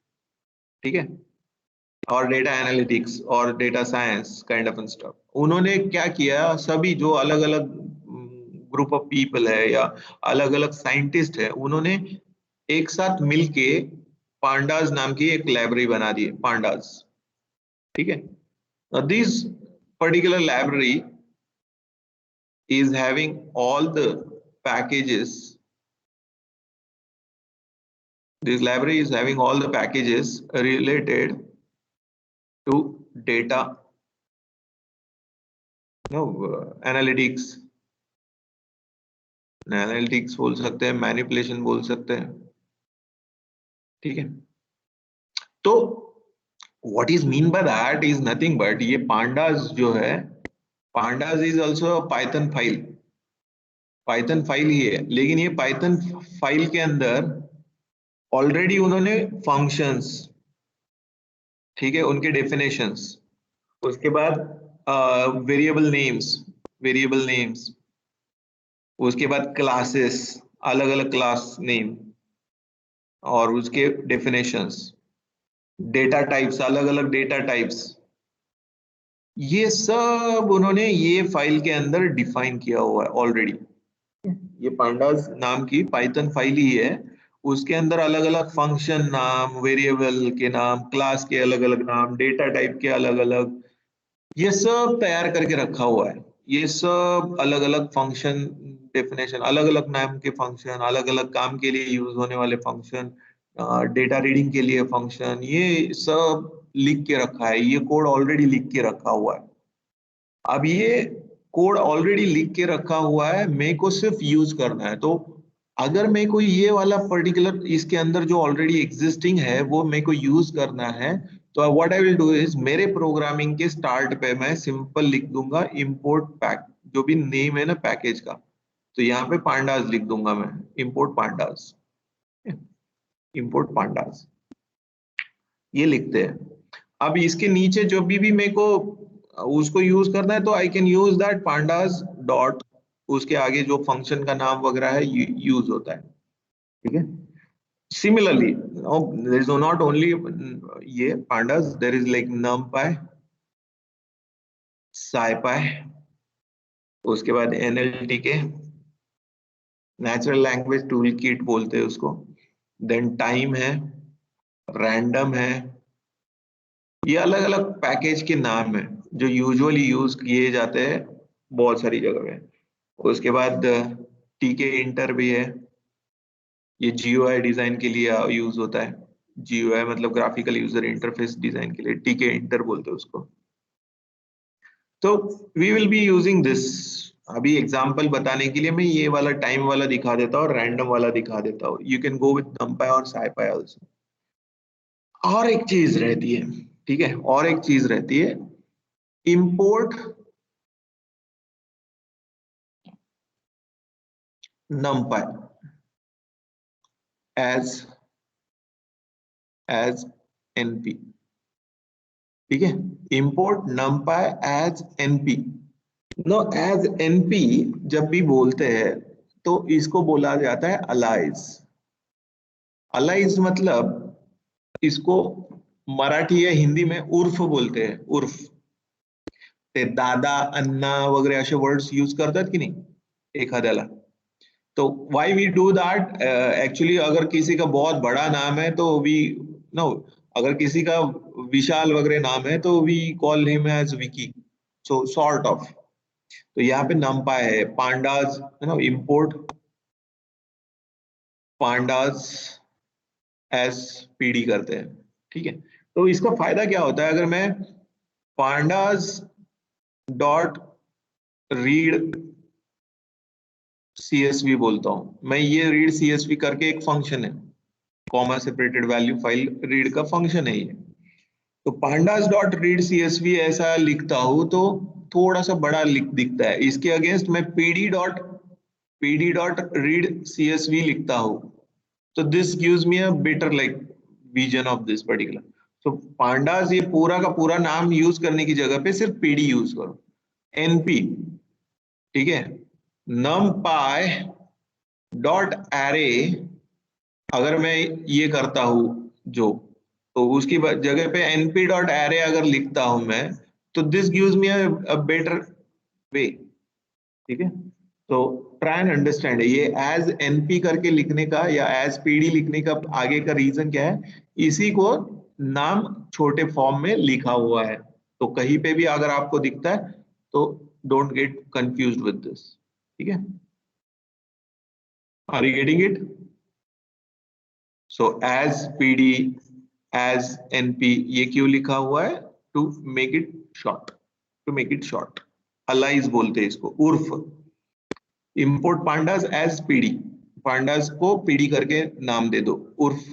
S1: ठीक है, और डेटा एनालिटिक्स और data science kind of stuff. उन्होंने क्या किया, सभी जो अलग अलग ग्रुप ऑफ पीपल है या अलग अलग साइंटिस्ट है, उन्होंने एक साथ मिलके पांडास नाम की एक लाइब्रेरी बना दी है, पांडास, ठीक है। This particular library is having all the packages, this library is having all the packages related to data, analytics, analytics बोल सकते हैं, मैनिपुलेशन बोल सकते हैं, ठीक है। तो what is mean by that is nothing but, ये पांडास जो है, pandas is also Python file, Python file ही है, लेकिन ये पाइथन फाइल के अंदर ऑलरेडी उन्होंने फंक्शंस, ठीक है, उनके डेफिनेशंस, उसके बाद वेरिएबल नेम्स, वेरिएबल नेम्स, उसके बाद क्लासेस, अलग अलग क्लास नेम, और उसके डेफिनेशंस, डेटा टाइप्स, अलग अलग डेटा टाइप्स, ये सब उन्होंने ये फाइल के अंदर डिफाइन किया हुआ है ऑलरेडी। ये पांडास नाम की पाइथन फाइल ही है, उसके अंदर अलग अलग फंक्शन नाम, वेरिएबल के नाम, क्लास के अलग अलग नाम, डेटा टाइप के अलग अलग, ये सब तैयार करके रखा हुआ है। ये सब अलग अलग फंक्शन डेफिनेशन, अलग अलग नाम के फंक्शन, अलग अलग काम के लिए यूज होने वाले फंक्शन, डेटा रीडिंग के लिए फंक्शन, ये सब लिख के रखा है, ये कोड ऑलरेडी लिख के रखा हुआ है। अब ये कोड ऑलरेडी लिख के रखा हुआ है, मेरे को सिर्फ यूज करना है। तो अगर मेरे को ये वाला पर्टिकुलर इसके अंदर जो ऑलरेडी एग्जिस्टिंग है वो मेरे को यूज करना है, तो what I will do is, मेरे प्रोग्रामिंग के स्टार्ट पे मैं सिंपल लिख दूंगा इंपोर्ट पैक, जो भी नेम है ना पैकेज का, तो यहाँ पे पांडास लिख दूंगा मैं, इंपोर्ट पांडास, इंपोर्ट पांडास, ये लिखते हैं। अब इसके नीचे जो भी मेरे को उसको यूज करना है, तो I can use that pandas dot, उसके आगे जो फंक्शन का नाम वगैरह है यूज होता है, ठीक है। Similarly there is not only ये pandas, there is like numpy, scipy, उसके बाद NLTK, natural language tool kit बोलते हैं उसको, देन टाइम है, रैंडम है, ये अलग अलग पैकेज के नाम है जो यूजुअली यूज किए जाते हैं बहुत सारी जगह में। उसके बाद टीके इंटर भी है, ये GUI डिजाइन के लिए यूज होता है, GUI मतलब ग्राफिकल यूजर इंटरफेस डिजाइन के लिए टीके इंटर बोलते हैं उसको। तो we will be using this, अभी एग्जांपल बताने के लिए मैं ये वाला टाइम वाला दिखा देता हूँ और रैंडम वाला दिखा देता हूँ, you can go with numpy और scipy आल्सो। और एक चीज रहती है, ठीक है, और एक चीज रहती है, इंपोर्ट numpy as np, ठीक है, import numpy as np। No as np जब भी बोलते हैं तो इसको बोला जाता है अलाइज। अलाइज मतलब इसको मराठी या हिंदी में उर्फ बोलते हैं, उर्फ, ते दादा अण्णा वगैरे असे वर्ड्स यूज करतात की नाही एखाद्याला, तो why we do that, actually अगर किसी का बहुत बड़ा नाम है तो वी, नो, अगर किसी का विशाल वगैरह नाम है तो we call him as Vicky, so sort of. तो यहाँ पे numpy है, पांडास है ना, इंपोर्ट पांडास एस पीडी करते हैं, ठीक है। तो इसका फायदा क्या होता है, अगर मैं पांडास डॉट रीड CSV बोलता हूं, मैं ये रीड CSV करके एक फंक्शन है, comma separated value file read का फंक्शन है ये, तो पांडास डॉट रीड CSV ऐसा लिखता हूं तो थोड़ा सा बड़ा दिखता है। इसके अगेंस्ट मैं pd डॉट रीड CSV लिखता हूं So this gives me a better like vision of this particular. So pandas ये पूरा का पूरा नाम यूज करने की जगह पे सिर्फ pd यूज करो, np, ठीक है। numpy डॉट एरे अगर मैं ये करता हूं जो, तो उसकी जगह पे np डॉट एरे अगर लिखता हूं मैं, तो this gives me a better way, ठीक है। तो ट्राई एंड अंडरस्टैंड ये एज एनपी करके लिखने का या एज पीडी लिखने का आगे का रीजन क्या है, इसी को नाम छोटे फॉर्म में लिखा हुआ है, तो कहीं पे भी अगर आपको दिखता है तो don't get confused with this, ठीक है। Are you getting it? So as PD, as NP, ये क्यों लिखा हुआ है? To make it short, to make it short, alias बोलते हैं इसको, उर्फ। Import pandas as PD, pandas को पीडी करके नाम दे दो, उर्फ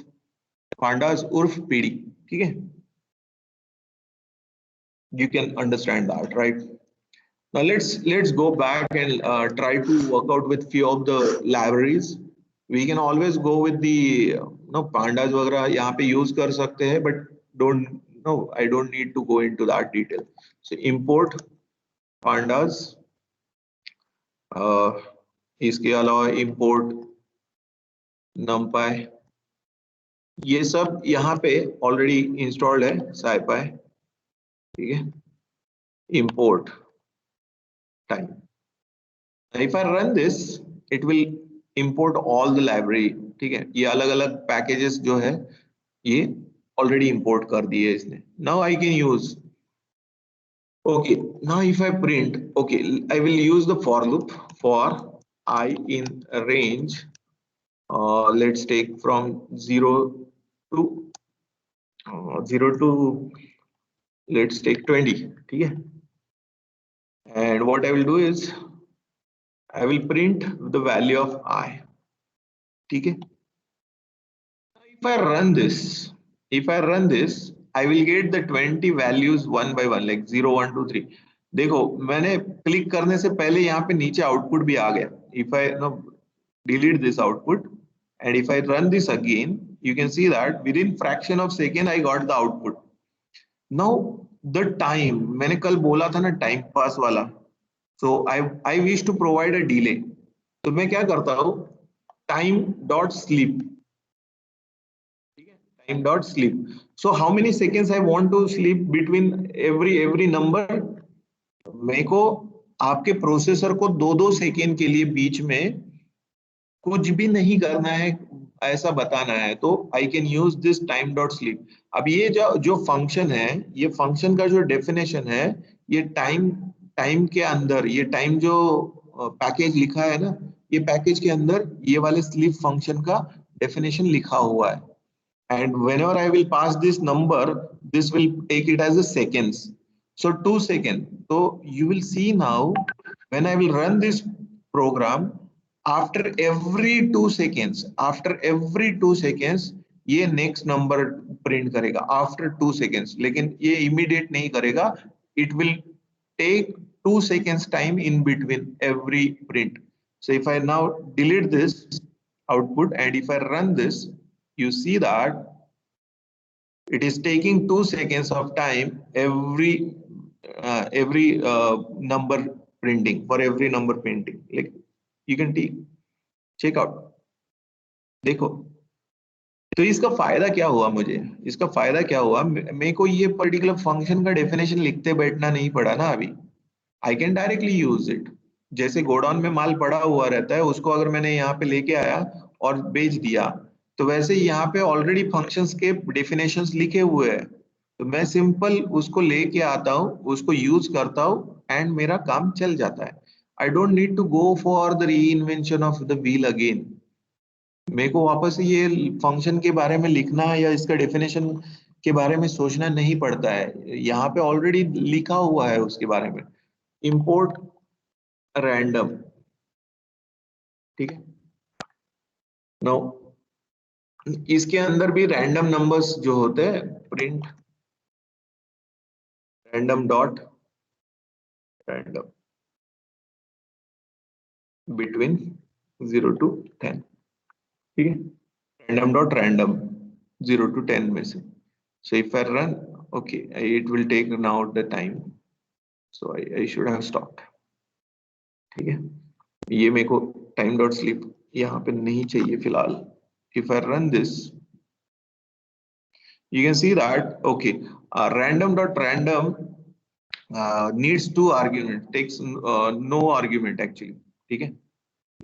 S1: पांडास उर्फ पीडी, ठीक है। You can understand that, right? Now let's go back and try to work out with few of the libraries. We can always go with the pandas वगैरह यहाँ पे use कर सकते हैं, but I don't need to go into that detail. So import pandas, इसके अलावा import numpy, ये सब यहाँ पे ऑलरेडी इंस्टॉल्ड है scipy, ठीक है। import time, if I run this it will import all the library, ठीक है। ये अलग अलग पैकेजेस जो है ये ऑलरेडी इंपोर्ट कर दिए इसने। now I can use, okay, now if I print, okay, I will use the for loop for I in range, let's take from 0 to let's take 20, ठीक है। and what I will do is I will print the value of I, ठीक है। if I run this I will get the 20 values one by one, like 0 1 2 3। देखो मैंने click करने से पहले यहाँ पे नीचे आउटपुट भी आ गया। if I delete this output and if I run this again, you can see that within fraction of second I got the output. now the time, मैंने कल बोला था ना टाइम पास वाला, so I wish to provide a delay, तो मैं क्या करता हूँ, time dot sleep, time dot sleep. So how many seconds I want to sleep between every number? मेरे को आपके प्रोसेसर को 2-2 सेकेंड के लिए बीच में कुछ भी नहीं करना है ऐसा बताना है, तो I can use this time dot sleep. अब ये जो फंक्शन है, ये फंक्शन का जो डेफिनेशन है, ये टाइम के अंदर, ये टाइम जो पैकेज लिखा है ना, ये पैकेज के अंदर ये वाले स्लीप फंक्शन का डेफिनेशन लिखा हुआ है। and whenever I will pass this number, this will take it as a seconds, so 2 seconds. So you will see now when I will run this program, after every 2 seconds, ये next number print करेगा after 2 seconds, लेकिन ये immediate नहीं करेगा, it will take 2 seconds time in between every print. So if I now delete this output and if I run this, you see that it is taking 2 seconds of time every number printing, for every number printing, like you can check out, देखो। तो इसका फायदा क्या हुआ मुझे, इसका फायदा क्या हुआ, मेरे को ये पर्टिकुलर फंक्शन का डेफिनेशन लिखते बैठना नहीं पड़ा ना अभी, I can directly use it. जैसे गोडाउन में माल पड़ा हुआ रहता है, उसको अगर मैंने यहाँ पे लेके आया और बेच दिया, तो वैसे यहाँ पे ऑलरेडी फंक्शंस के डेफिनेशंस लिखे हुए हैं, तो मैं सिंपल उसको लेके आता हूँ, उसको यूज करता हूँ एंड मेरा काम चल जाता है। I don't need to go for the reinvention of the wheel again. मेरे को वापस ये फंक्शन के बारे में लिखना या इसका डेफिनेशन के बारे में सोचना नहीं पड़ता है, यहाँ पे ऑलरेडी लिखा हुआ है उसके बारे में। इंपोर्ट रैंडम, ठीक है। नो इसके अंदर भी रैंडम नंबर्स जो होते हैं, print random dot random between 0 to 10, ठीक है। random 0 to 10 में से. So if I run, okay, it will take now the time. So I should have stopped. ठीक है, ये मेरे को time dot sleep यहाँ पे नहीं चाहिए फिलहाल. If I run this, you can see that okay, random dot random needs 2 argument, takes no argument actually. ठीक है,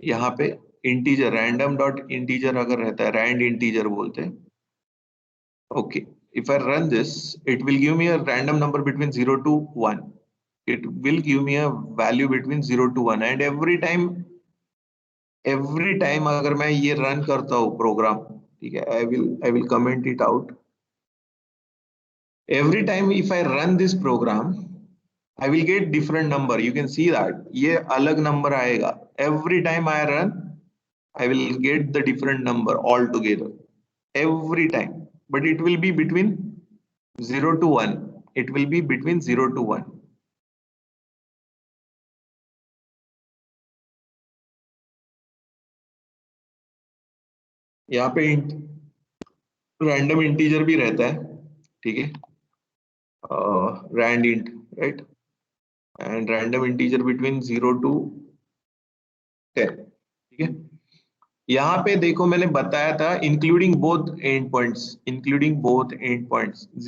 S1: यहाँ पे इंटीजर random dot integer अगर रहता है, rand integer बोलते हैं. Okay, if I run this, it will give me a random number between 0 to 1. It will give me a value between 0 to 1, and every time अगर मैं ये run करता हूँ प्रोग्राम, ठीक है, I will comment it out. Every time if I run this program, I will get different number. You can see that ये अलग number आएगा. Every time I run, I will get the different number altogether. Every time, but it will be between 0 to 1. It will be between 0 to 1. यहाँ पे random integer भी रहता है, ठीक है, rand int, right, and random integer between 0 to 10, ठीक है. यहाँ पे देखो मैंने बताया था इंक्लूडिंग बोथ एंड पॉइंट्स,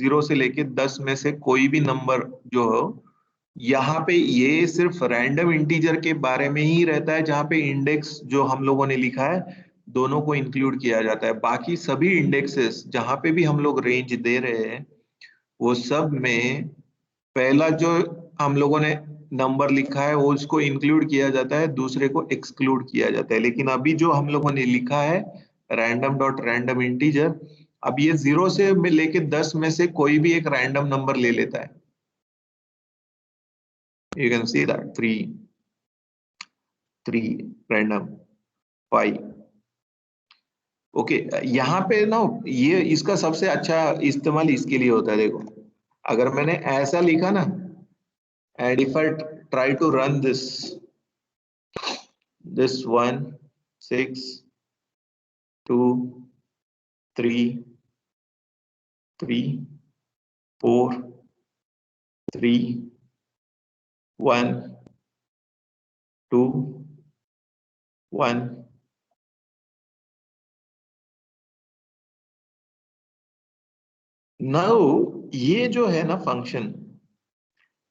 S1: 0 से लेके 10 में से कोई भी नंबर जो हो, यहाँ पे ये सिर्फ रैंडम इंटीजर के बारे में ही रहता है, जहाँ पे इंडेक्स जो हम लोगों ने लिखा है दोनों को इंक्लूड किया जाता है. बाकी सभी इंडेक्सेस जहाँ पे भी हम लोग रेंज दे रहे हैं, वो सब में पहला जो हम लोगों ने नंबर लिखा है वो उसको इंक्लूड किया जाता है, दूसरे को एक्सक्लूड किया जाता है. लेकिन अभी जो हम लोगों ने लिखा है रैंडम डॉट रैंडम इंटीजर, अब ये 0 से लेके 10 में से कोई भी एक रैंडम नंबर ले लेता है. You can see that 3 random 5. Okay, यहाँ पे ना ये इसका सबसे अच्छा इस्तेमाल इसके लिए होता है. देखो अगर मैंने ऐसा लिखा ना, and if I try to run this 1 6 2 3 4 3 1 2 1, now ये जो है ना फंक्शन,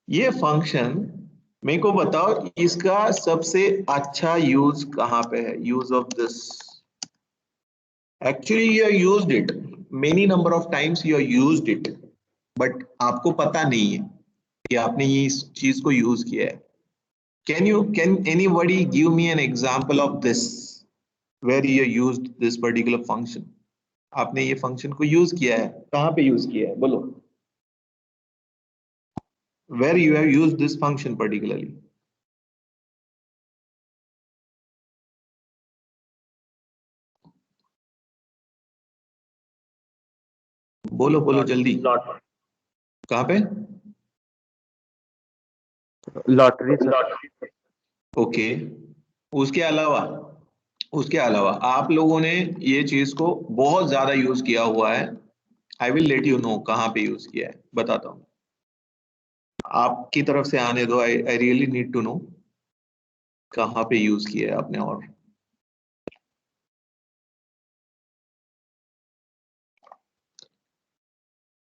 S1: ये फंक्शन मेरे को बताओ इसका सबसे अच्छा यूज कहाँ पे है. Use of this, actually you are used it many number of times, you are used it, but आपको पता नहीं है कि आपने ये इस चीज को यूज किया है. Can anybody give me an example of this where you used this particular function. आपने ये फंक्शन को यूज किया है, कहाँ पे यूज किया है बोलो. Where you have used this function particularly. बोलो जल्दी. कहाँ पे?
S2: लॉटरी.
S1: ओके, उसके अलावा आप लोगों ने ये चीज को बहुत ज्यादा यूज किया हुआ है. I will let you no कहाँ पे यूज किया है, बताता हूँ. आपकी तरफ से आने दो. I really need to know कहाँ पे यूज किया है आपने. और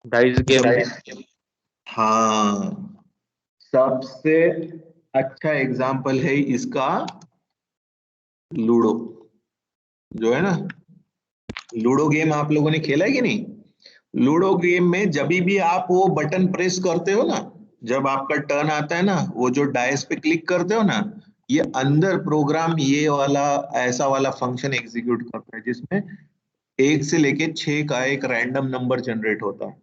S2: डाइस गेम.
S1: हाँ, सबसे अच्छा एग्जाम्पल है इसका लूडो, जो है ना. लूडो गेम आप लोगों ने खेला है कि नहीं? लूडो गेम में जब भी आप वो बटन प्रेस करते हो ना, जब आपका टर्न आता है ना, वो जो डायस पे क्लिक करते हो ना, ये अंदर प्रोग्राम ये वाला ऐसा वाला फंक्शन एग्जीक्यूट करता है जिसमें 1 से लेके 6 का एक रैंडम नंबर जनरेट होता है.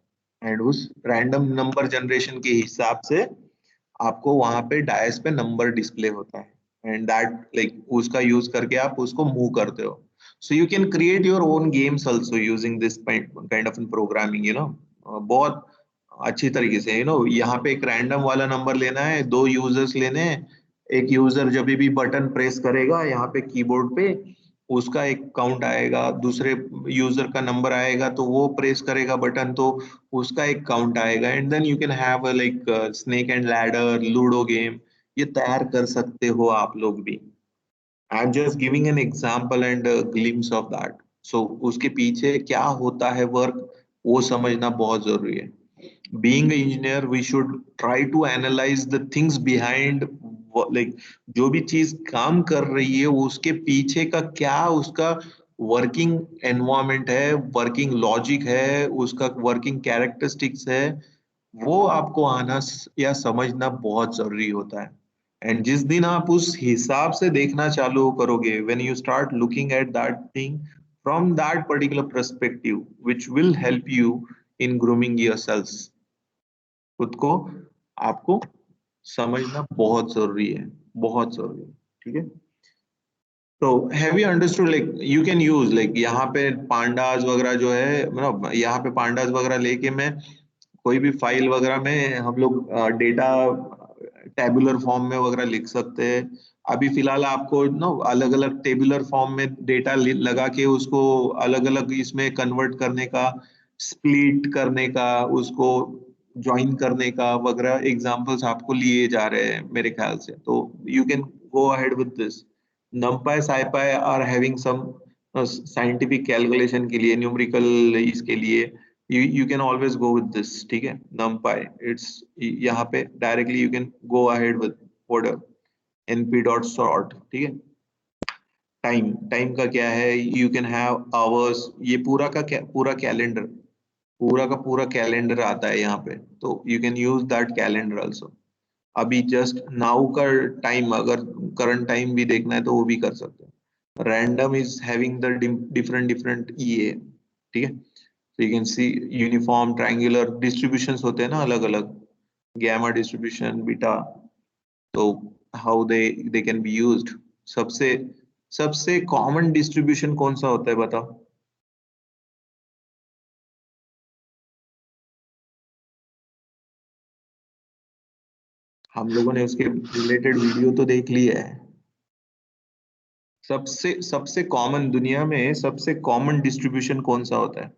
S1: एंड उस रैंडम नंबर जनरेशन के हिसाब से आपको वहां पे डायस पे नंबर डिस्प्ले होता है. एंड दैट लाइक उसका यूज करके आप उसको मूव करते हो. So you can create your own games also using this kind of programming, you know. बहुत अच्छी तरीके से, you know, यहाँ पे एक रैंडम वाला नंबर लेना है, 2 यूजर्स लेने हैं. एक यूजर जब भी बटन प्रेस करेगा यहाँ पे कीबोर्ड पे, उसका एक काउंट आएगा, दूसरे यूजर का नंबर आएगा तो वो प्रेस करेगा बटन तो उसका एक काउंट आएगा, and then you can have like snake and ladder, ludo game, ये तैयार कर सकते हो आप लोग भी। I am just giving an example and glimpse of that. So उसके पीछे क्या होता है वर्क, वो समझना बहुत जरूरी है। Being an engineer, we should try to analyze the things behind, like जो भी चीज काम कर रही है उसके पीछे का क्या उसका वर्किंग एनवायरमेंट है, वर्किंग लॉजिक है, उसका वर्किंग कैरेक्टरिस्टिक्स है, वो आपको आना या समझना बहुत जरूरी होता है। एंड जिस दिन आप उस हिसाब से देखना चालू करोगे, when you start looking at that thing from that particular perspective, which will help you in grooming yourself, खुद को आपको समझना बहुत जरूरी है, बहुत जरूरी है। ठीक है, तो have you understood, like you can use, like यहाँ पे पांडास वगैरह जो है, मतलब यहाँ पे पांडास वगैरह लेके मैं कोई भी फाइल वगैरह में हम लोग डेटा टेबुलर फॉर्म में वगैरह लिख सकते हैं। अभी फिलहाल आपको नो अलग अलग टेबुलर फॉर्म में डेटा लगा के उसको अलग अलग इसमें कन्वर्ट करने का, स्प्लिट करने का, उसको ज्वाइन करने का वगैरह एग्जांपल्स आपको लिए जा रहे हैं मेरे ख्याल से। तो you can go ahead with this. numpy scipy are having some scientific calculation के लिए, न्यूमेरिकल इसके लिए you can always go with this। ठीक है, numpy, it's यहाँ पे directly you can go ahead with order np dot sort। ठीक है, टाइम का क्या है, you can have hours, ये पूरा का पूरा कैलेंडर, पूरा का पूरा कैलेंडर आता है यहाँ पे, तो you can use that calendar also। अभी जस्ट नाउ का टाइम, अगर करंट टाइम भी देखना है तो वो भी कर सकते हैं। Random is having the different different ईए। ठीक है, so you can see uniform, triangular distributions होते हैं ना अलग अलग, गैमा डिस्ट्रीब्यूशन, बीटा, तो how they can be used. सबसे सबसे कॉमन डिस्ट्रीब्यूशन कौन सा होता है बताओ? हम लोगों ने उसके रिलेटेड वीडियो तो देख लिया है। सबसे सबसे कॉमन, दुनिया में सबसे कॉमन डिस्ट्रीब्यूशन कौन सा होता है?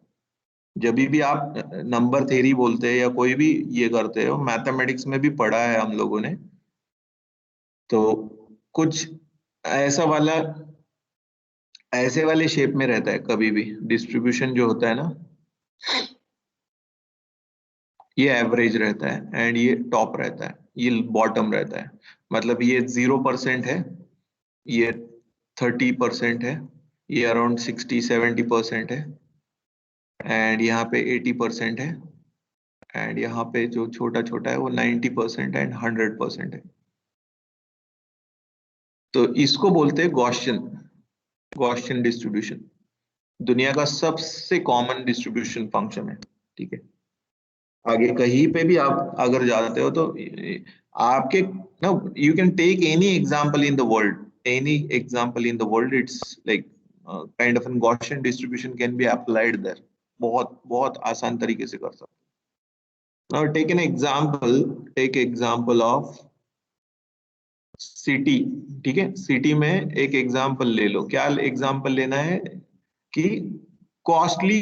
S1: जब भी आप नंबर थ्योरी बोलते हैं या कोई भी ये करते हो, मैथमेटिक्स में भी पढ़ा है हम लोगों ने, तो कुछ ऐसा वाला, ऐसे वाले शेप में रहता है कभी भी डिस्ट्रीब्यूशन जो होता है ना, ये एवरेज रहता है एंड ये टॉप रहता है, ये बॉटम रहता है। मतलब ये 0% है, ये 30% है, ये अराउंड 60-70% है, एंड यहाँ पे 80% है, एंड यहाँ पे जो छोटा छोटा है वो 90% एंड 100% है। तो इसको बोलते हैं गॉसियन, गॉसियन डिस्ट्रीब्यूशन। दुनिया का सबसे कॉमन डिस्ट्रीब्यूशन फंक्शन है। ठीक है, आगे कहीं पे भी आप अगर जाते हो तो आपके ना, you can take any example in the world, any example in the world, it's like kind of an Gaussian distribution can be applied there, बहुत बहुत आसान तरीके से कर सकते हो। Now take an example, take example of city. ठीक है, सिटी में एक एग्जांपल ले लो, क्या एग्जांपल लेना है कि costly,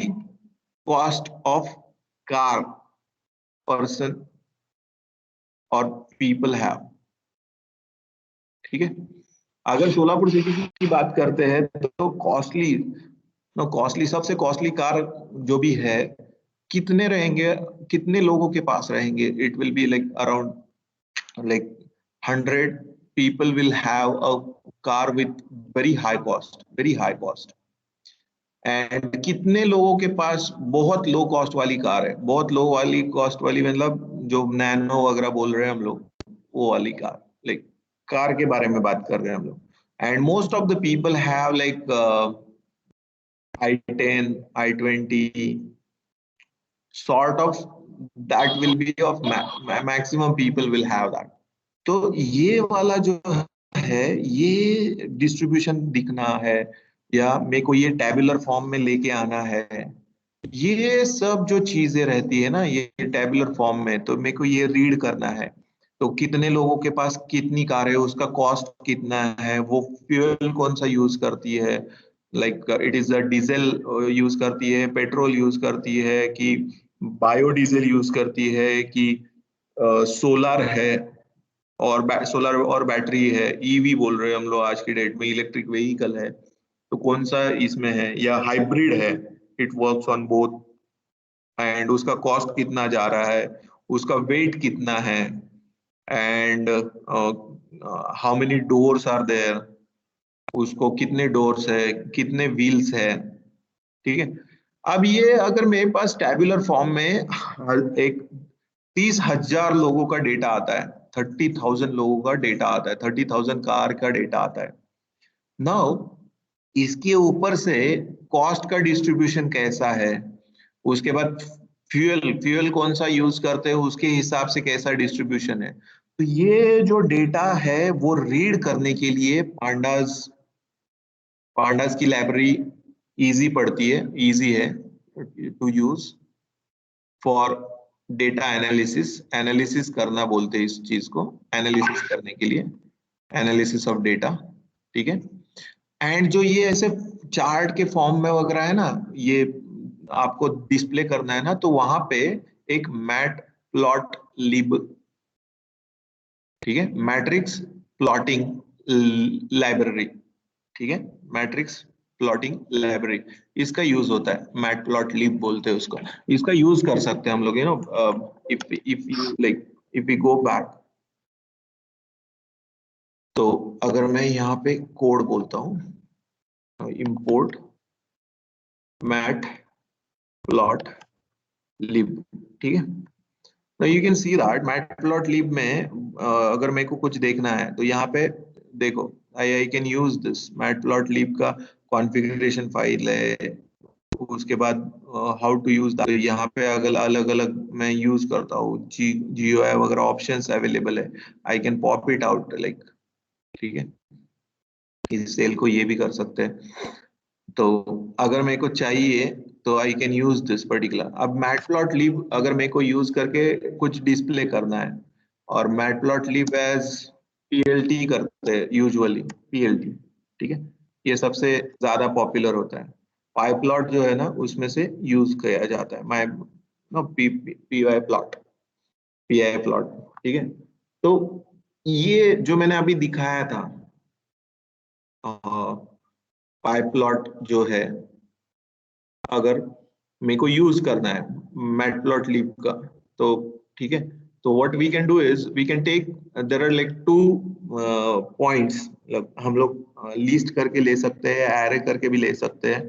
S1: cost of car person और पीपल हैव। ठीक है, अगर सोलापुर सिटी की बात करते हैं तो कॉस्टली, नो कॉस्टली, सबसे कॉस्टली कार जो भी है, कितने रहेंगे, कितने लोगों के पास रहेंगे? It will be like around like 100 people will have a car with very high cost, very high cost। And कितने लोगों के पास बहुत लो कॉस्ट वाली कार है? बहुत लो वाली कॉस्ट वाली मतलब जो नैनो वगैरह बोल रहे हैं हम लोग, वो वाली कार, लाइक कार के बारे में बात कर रहे हैं हम लोग। And most of the people have like i10, i20, sort of, that will be of maximum people will have that। तो ये वाला जो है, ये डिस्ट्रीब्यूशन दिखना है या मेरे को ये टेबुलर फॉर्म में लेके आना है, ये सब जो चीजें रहती है ना ये टेबुलर फॉर्म में, तो मेरे को ये रीड करना है। तो कितने लोगों के पास कितनी कार है, उसका कॉस्ट कितना है, वो फ्यूल कौन सा यूज करती है, like it is a diesel use करती है, पेट्रोल यूज करती है, कि बायोडीजल यूज करती है, कि सोलर है और सोलर और बैटरी है, ईवी बोल रहे हैं हम लोग आज की डेट में, इलेक्ट्रिक व्हीकल है, तो कौन सा इसमें है, या हाइब्रिड है, it works on both, and उसका कॉस्ट कितना जा रहा है, उसका वेट कितना है, and how many doors are there, उसको कितने डोर्स है, कितने व्हील्स है, ठीक है। अब ये अगर मेरे पास टैबुलर फॉर्म में एक 30,000 लोगों का डेटा आता है, 30,000 लोगों का डेटा आता है, 30,000 कार का डेटा आता है। नाउ इसके ऊपर से कॉस्ट का डिस्ट्रीब्यूशन कैसा है, उसके बाद फ्यूल फ्यूल कौन सा यूज करते हैं उसके हिसाब से कैसा डिस्ट्रीब्यूशन है, तो ये जो डेटा है वो रीड करने के लिए पांडास पांडास की लाइब्रेरी इजी पड़ती है, इजी है to use for data analysis, analysis करना बोलते हैं इस चीज को, एनालिसिस करने के लिए, एनालिसिस ऑफ डेटा, ठीक है। एंड जो ये ऐसे चार्ट के फॉर्म में वगैरह है ना, ये आपको डिस्प्ले करना है ना, तो वहां पे एक मैट प्लॉट लिब, ठीक है, मैट्रिक्स प्लॉटिंग लाइब्रेरी, ठीक है, मैट्रिक्स प्लॉटिंग लाइब्रेरी, इसका यूज होता है, मैट प्लॉट लिब बोलते हैं उसको, इसका यूज कर सकते हैं हम लोग, if you like, if you go back, तो अगर मैं यहाँ पे कोड बोलता हूँ, इंपोर्ट मैट प्लॉट लिब, ठीक है, तो you can see that matplotlib में अगर मेरे को कुछ देखना है तो यहाँ पे देखो, आई कैन यूज दिस मैटप्लॉटलिब का कॉन्फ़िगरेशन फाइल है, उसके बाद हाउ टू यूज दैट, यहाँ पे अगर अलग अलग मैं यूज करता हूँ, GUI वगैरह ऑप्शंस अवेलेबल है, I can pop it out like, ठीक है, इस सेल को ये भी कर सकते हैं। तो अगर मेरे को चाहिए तो I can use this particular, अब मैटप्लॉटलिब अगर मेरे को यूज करके कुछ डिस्प्ले करना है, और मैटप्लॉटलिब एज PLT करते हैं यूजुअली, PLT, ठीक है, ये सबसे ज्यादा पॉपुलर होता है, पाईप्लॉट जो है ना उसमें से यूज किया जाता है, my no PY plot, PI plot, ठीक है। तो ये जो मैंने अभी दिखाया था पाईप्लॉट जो है, अगर मेरे को यूज करना है मैटप्लॉटलिब का, तो ठीक है, तो what we can do is we can take, there are like two points, मतलब हम लोग लिस्ट करके ले सकते हैं, एरे करके भी ले सकते हैं,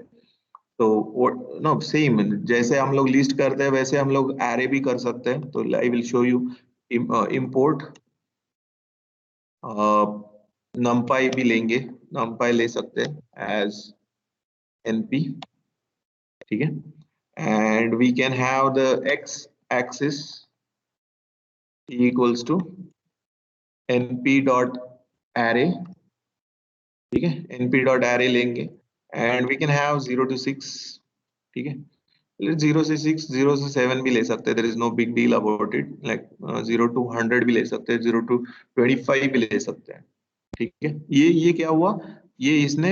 S1: तो नो सेम जैसे हम लोग लिस्ट करते हैं वैसे हम लोग एरे भी कर सकते हैं, तो I will show you, import numpy भी लेंगे, numpy ले सकते हैं एज NP, ठीक है, and we can have the x axis equals to np dot array, ठीक है, np dot array लेंगे, and we can have 0 to 6, ठीक है, 0 से 6, 0 से 7 भी ले सकते हैं, there is no big deal about it, like 0 to 100 भी ले सकते हैं, 0 to 25 भी ले सकते हैं, ठीक है। ये क्या हुआ, ये इसने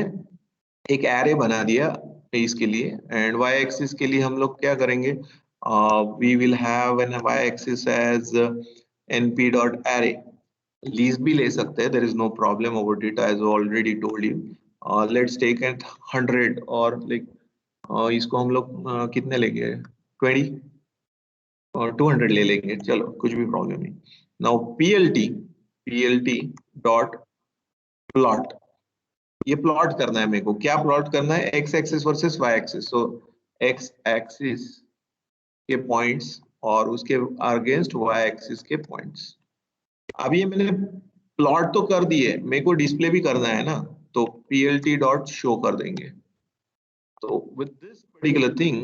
S1: एक एरे बना दिया इसके लिए, एंड y एक्सिस के लिए हम लोग क्या करेंगे, we will have an y axis as np dot array, लीज भी ले सकते हैं, there is no problem about it, as already told you, let's take eight 100, और लाइक इसको हम लोग कितने लेंगे, 20 और 200 ले लेंगे, चलो कुछ भी प्रॉब्लम नहीं। नाउ PLT डॉट प्लॉट, ये प्लॉट करना है मेरे को, क्या प्लॉट करना है, x axis versus y axis, so x axis के पॉइंट्स और उसके अगेंस्ट वाई एक्सिस के पॉइंट्स। अब ये मैंने प्लॉट तो कर दिए, मेरे को डिस्प्ले भी करना है ना, तो PLT डॉट शो कर देंगे। तो with this particular thing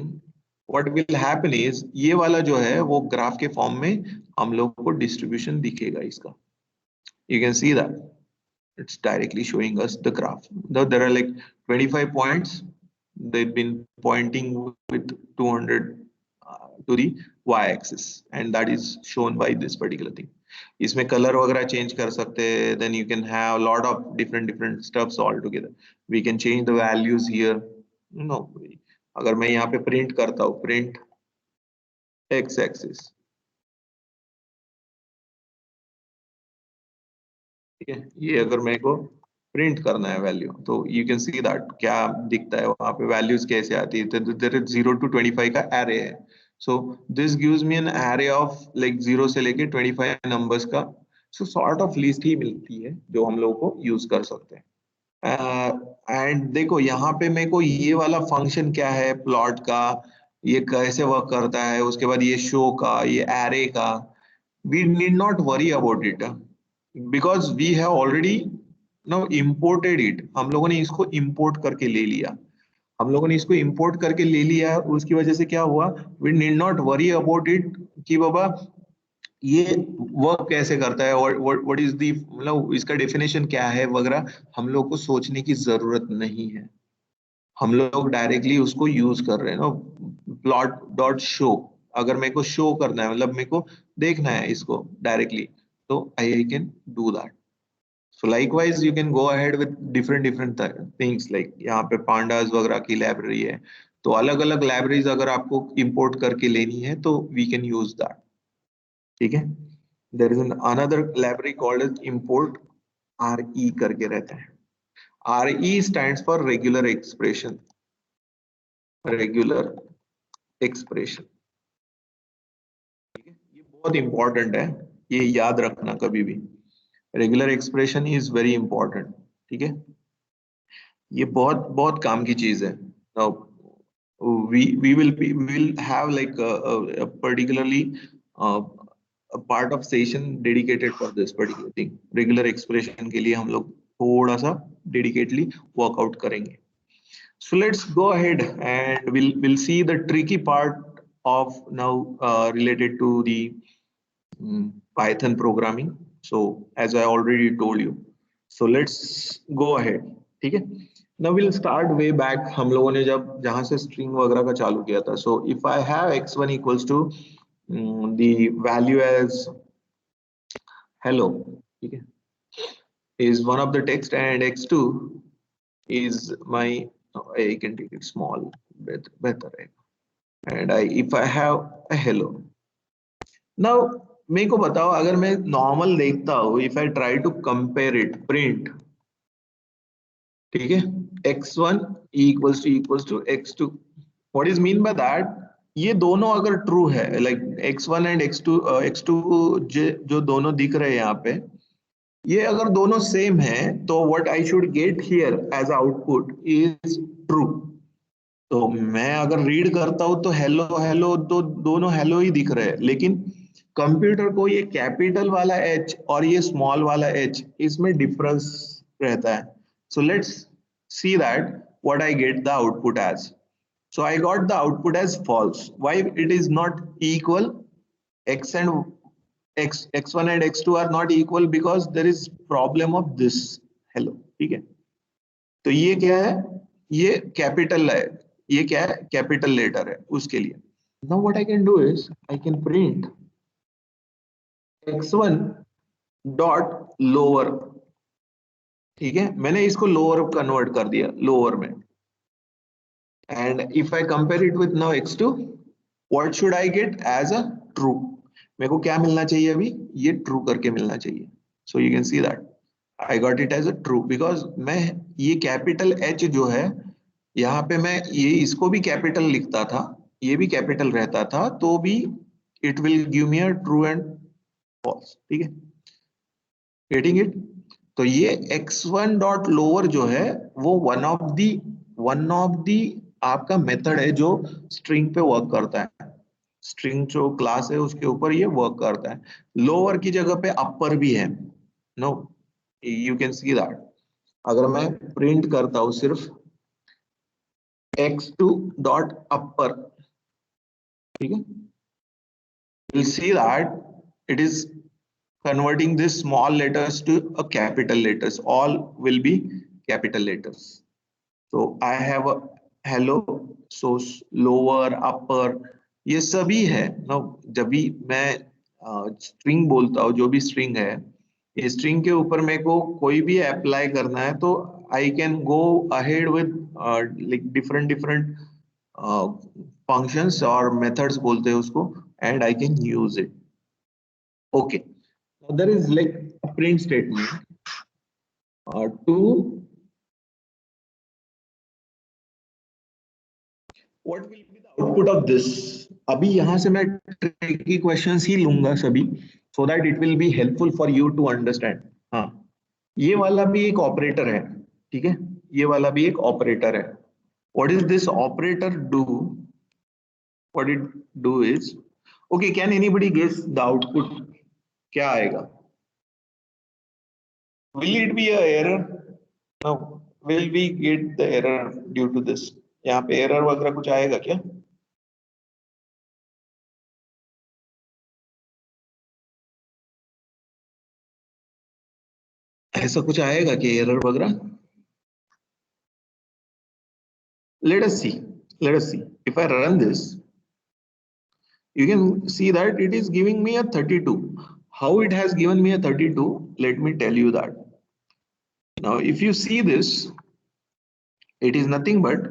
S1: what will happen is, ये वाला जो है वो ग्राफ के फॉर्म में हम लोग को डिस्ट्रीब्यूशन दिखेगा इसका, you can see that it's directly showing us the graph. Though there are like 25 points, they've been pointing with 200 to the y-axis, and that is shown by this particular thing. इसमें colour वगैरह change कर सकते हैं, then you can have lot of different stuffs all together, we can change the values here. No, अगर मैं यहाँ पे print करता हूँ, प्रिंट एक्स एक्सिस, ठीक है, ये अगर मेरे को प्रिंट करना है वैल्यू, तो यू कैन सी दैट क्या दिखता है वहां पे, वैल्यूज कैसे आती है, देयर इज 0 to 25 का एरे है। So this gives me an array of like 0 से लेके 25 नंबर्स का, सो सॉर्ट ऑफ लिस्ट ही मिलती है जो हम लोग को यूज कर सकते हैं। एंड देखो यहाँ पे मेरे को ये वाला फंक्शन क्या है प्लॉट का, ये कैसे वर्क करता है, उसके बाद ये शो का, ये एरे का, we need not worry about it because we have already now imported it। हम लोगों ने इसको import करके ले लिया, हम लोगों ने इसको import करके ले लिया, उसकी वजह से क्या हुआ, we need not worry about it कि बाबा ये वर्क कैसे करता है और what is the मतलब इसका डेफिनेशन क्या है वगैरह, हम लोग को सोचने की जरूरत नहीं है। हम लोग डायरेक्टली उसको यूज कर रहे हैं ना, प्लॉट डॉट शो, अगर मेरे को शो करना है मतलब मेरे को देखना है इसको डायरेक्टली, तो I can do that. So likewise you can go ahead with different things, like यहाँ पे पांडास वगैरह की लाइब्रेरी है, तो अलग अलग लाइब्रेरीज अगर आपको इंपोर्ट करके लेनी है तो वी कैन यूज दैट, ठीक है। There is another library called import, R E करके रहता है, R E stands for regular expression, regular expression, ये बहुत इंपॉर्टेंट है, ये याद रखना कभी भी, regular expression is very important, ठीक है, ये बहुत बहुत काम की चीज है। Now, we will have like a particularly uh, a part of session dedicated for this particular thing, regular expression के लिए हम लोग थोड़ा सा डेडिकेटली वर्कआउट करेंगे। So let's go ahead and we'll see the tricky part of now related to the Python programming. So as I already told you, so let's go ahead, ठीक है। Now we'll start way back, हम लोगों ने जब जहां से string वगैरह का चालू किया था। So if I have x1 equals to the value as hello, ठीक है, is one of the text and x2 is my, I can take it small, better right? And if I have a hello, now मेरे को बताओ अगर मैं normal देखता हूँ, if I try to compare it, print, ठीक है, x1 equals to x2, what is mean by that, ये दोनों अगर ट्रू है, लाइक x1 एंड x2 जो दोनों दिख रहे हैं यहाँ पे, ये अगर दोनों सेम है तो what I should get here as output is true. तो मैं अगर रीड करता हूं तो हेलो हेलो, तो दोनों हेलो ही दिख रहे हैं, लेकिन कंप्यूटर को ये कैपिटल वाला एच और ये स्मॉल वाला एच, इसमें डिफरेंस रहता है। So let's see that what I get the output as. So I got the output as false, why it is not equal, x and x1 and x2 are not equal because there is problem of this hello, ठीक है। तो ये क्या है, ये capital है, ये क्या है, कैपिटल लेटर है उसके लिए। Now what I can do is I can print x1 dot lower, ठीक है, मैंने इसको लोअर कन्वर्ट कर दिया, लोअर में, and if I compare it with now x2, what should I get as a true, मेरे को क्या मिलना चाहिए अभी, ये ट्रू करके मिलना चाहिए। So you can see that I got it as a true because मैं ये कैपिटल एच जो है यहाँ पे, मैं ये इसको भी कैपिटल लिखता था, ये भी कैपिटल रहता था, तो भी it will give me a true and false, ठीक है, गेटिंग इट। तो ये x1 डॉट लोअर जो है वो वन ऑफ दी आपका मेथड है जो स्ट्रिंग पे वर्क करता है, स्ट्रिंग जो क्लास है उसके ऊपर ये वर्क करता है। लोअर की जगह पे अपर भी है, no, you can see that, अगर मैं प्रिंट करता हूं सिर्फ x2 डॉट अपर, ठीक है, you'll see that it is converting this small letters to a capital letters, all will be capital letters। so I have a hello, so lower upper ये सभी है ना, जब भी मैं स्ट्रिंग बोलता हूँ, जो भी स्ट्रिंग है, इस स्ट्रिंग के ऊपर मेरे को कोई भी अप्लाई करना है तो I can go ahead with like different different functions और मेथड्स बोलते हैं उसको, and I can use it. Okay, now there is like a print statement to what will be the output of this. अभी यहाँ से मैं tricky questions ही लूंगा सभी, so that it will be helpful for you to understand. हाँ, ये वाला भी एक ऑपरेटर है, ठीक है, ये वाला भी एक ऑपरेटर है. What is this operator do? What it do is, okay, can anybody guess the output? क्या आएगा? Will it be a error? No. Will we get the error due to this? यहाँ पे error वगैरह कुछ आएगा क्या? ऐसा कुछ आएगा क्या error वगैरह? Let us see. Let us see. If I run this, you can see that it is giving me a 32. How it has given me a 32? Let me tell you that. Now, if you see this, it is nothing but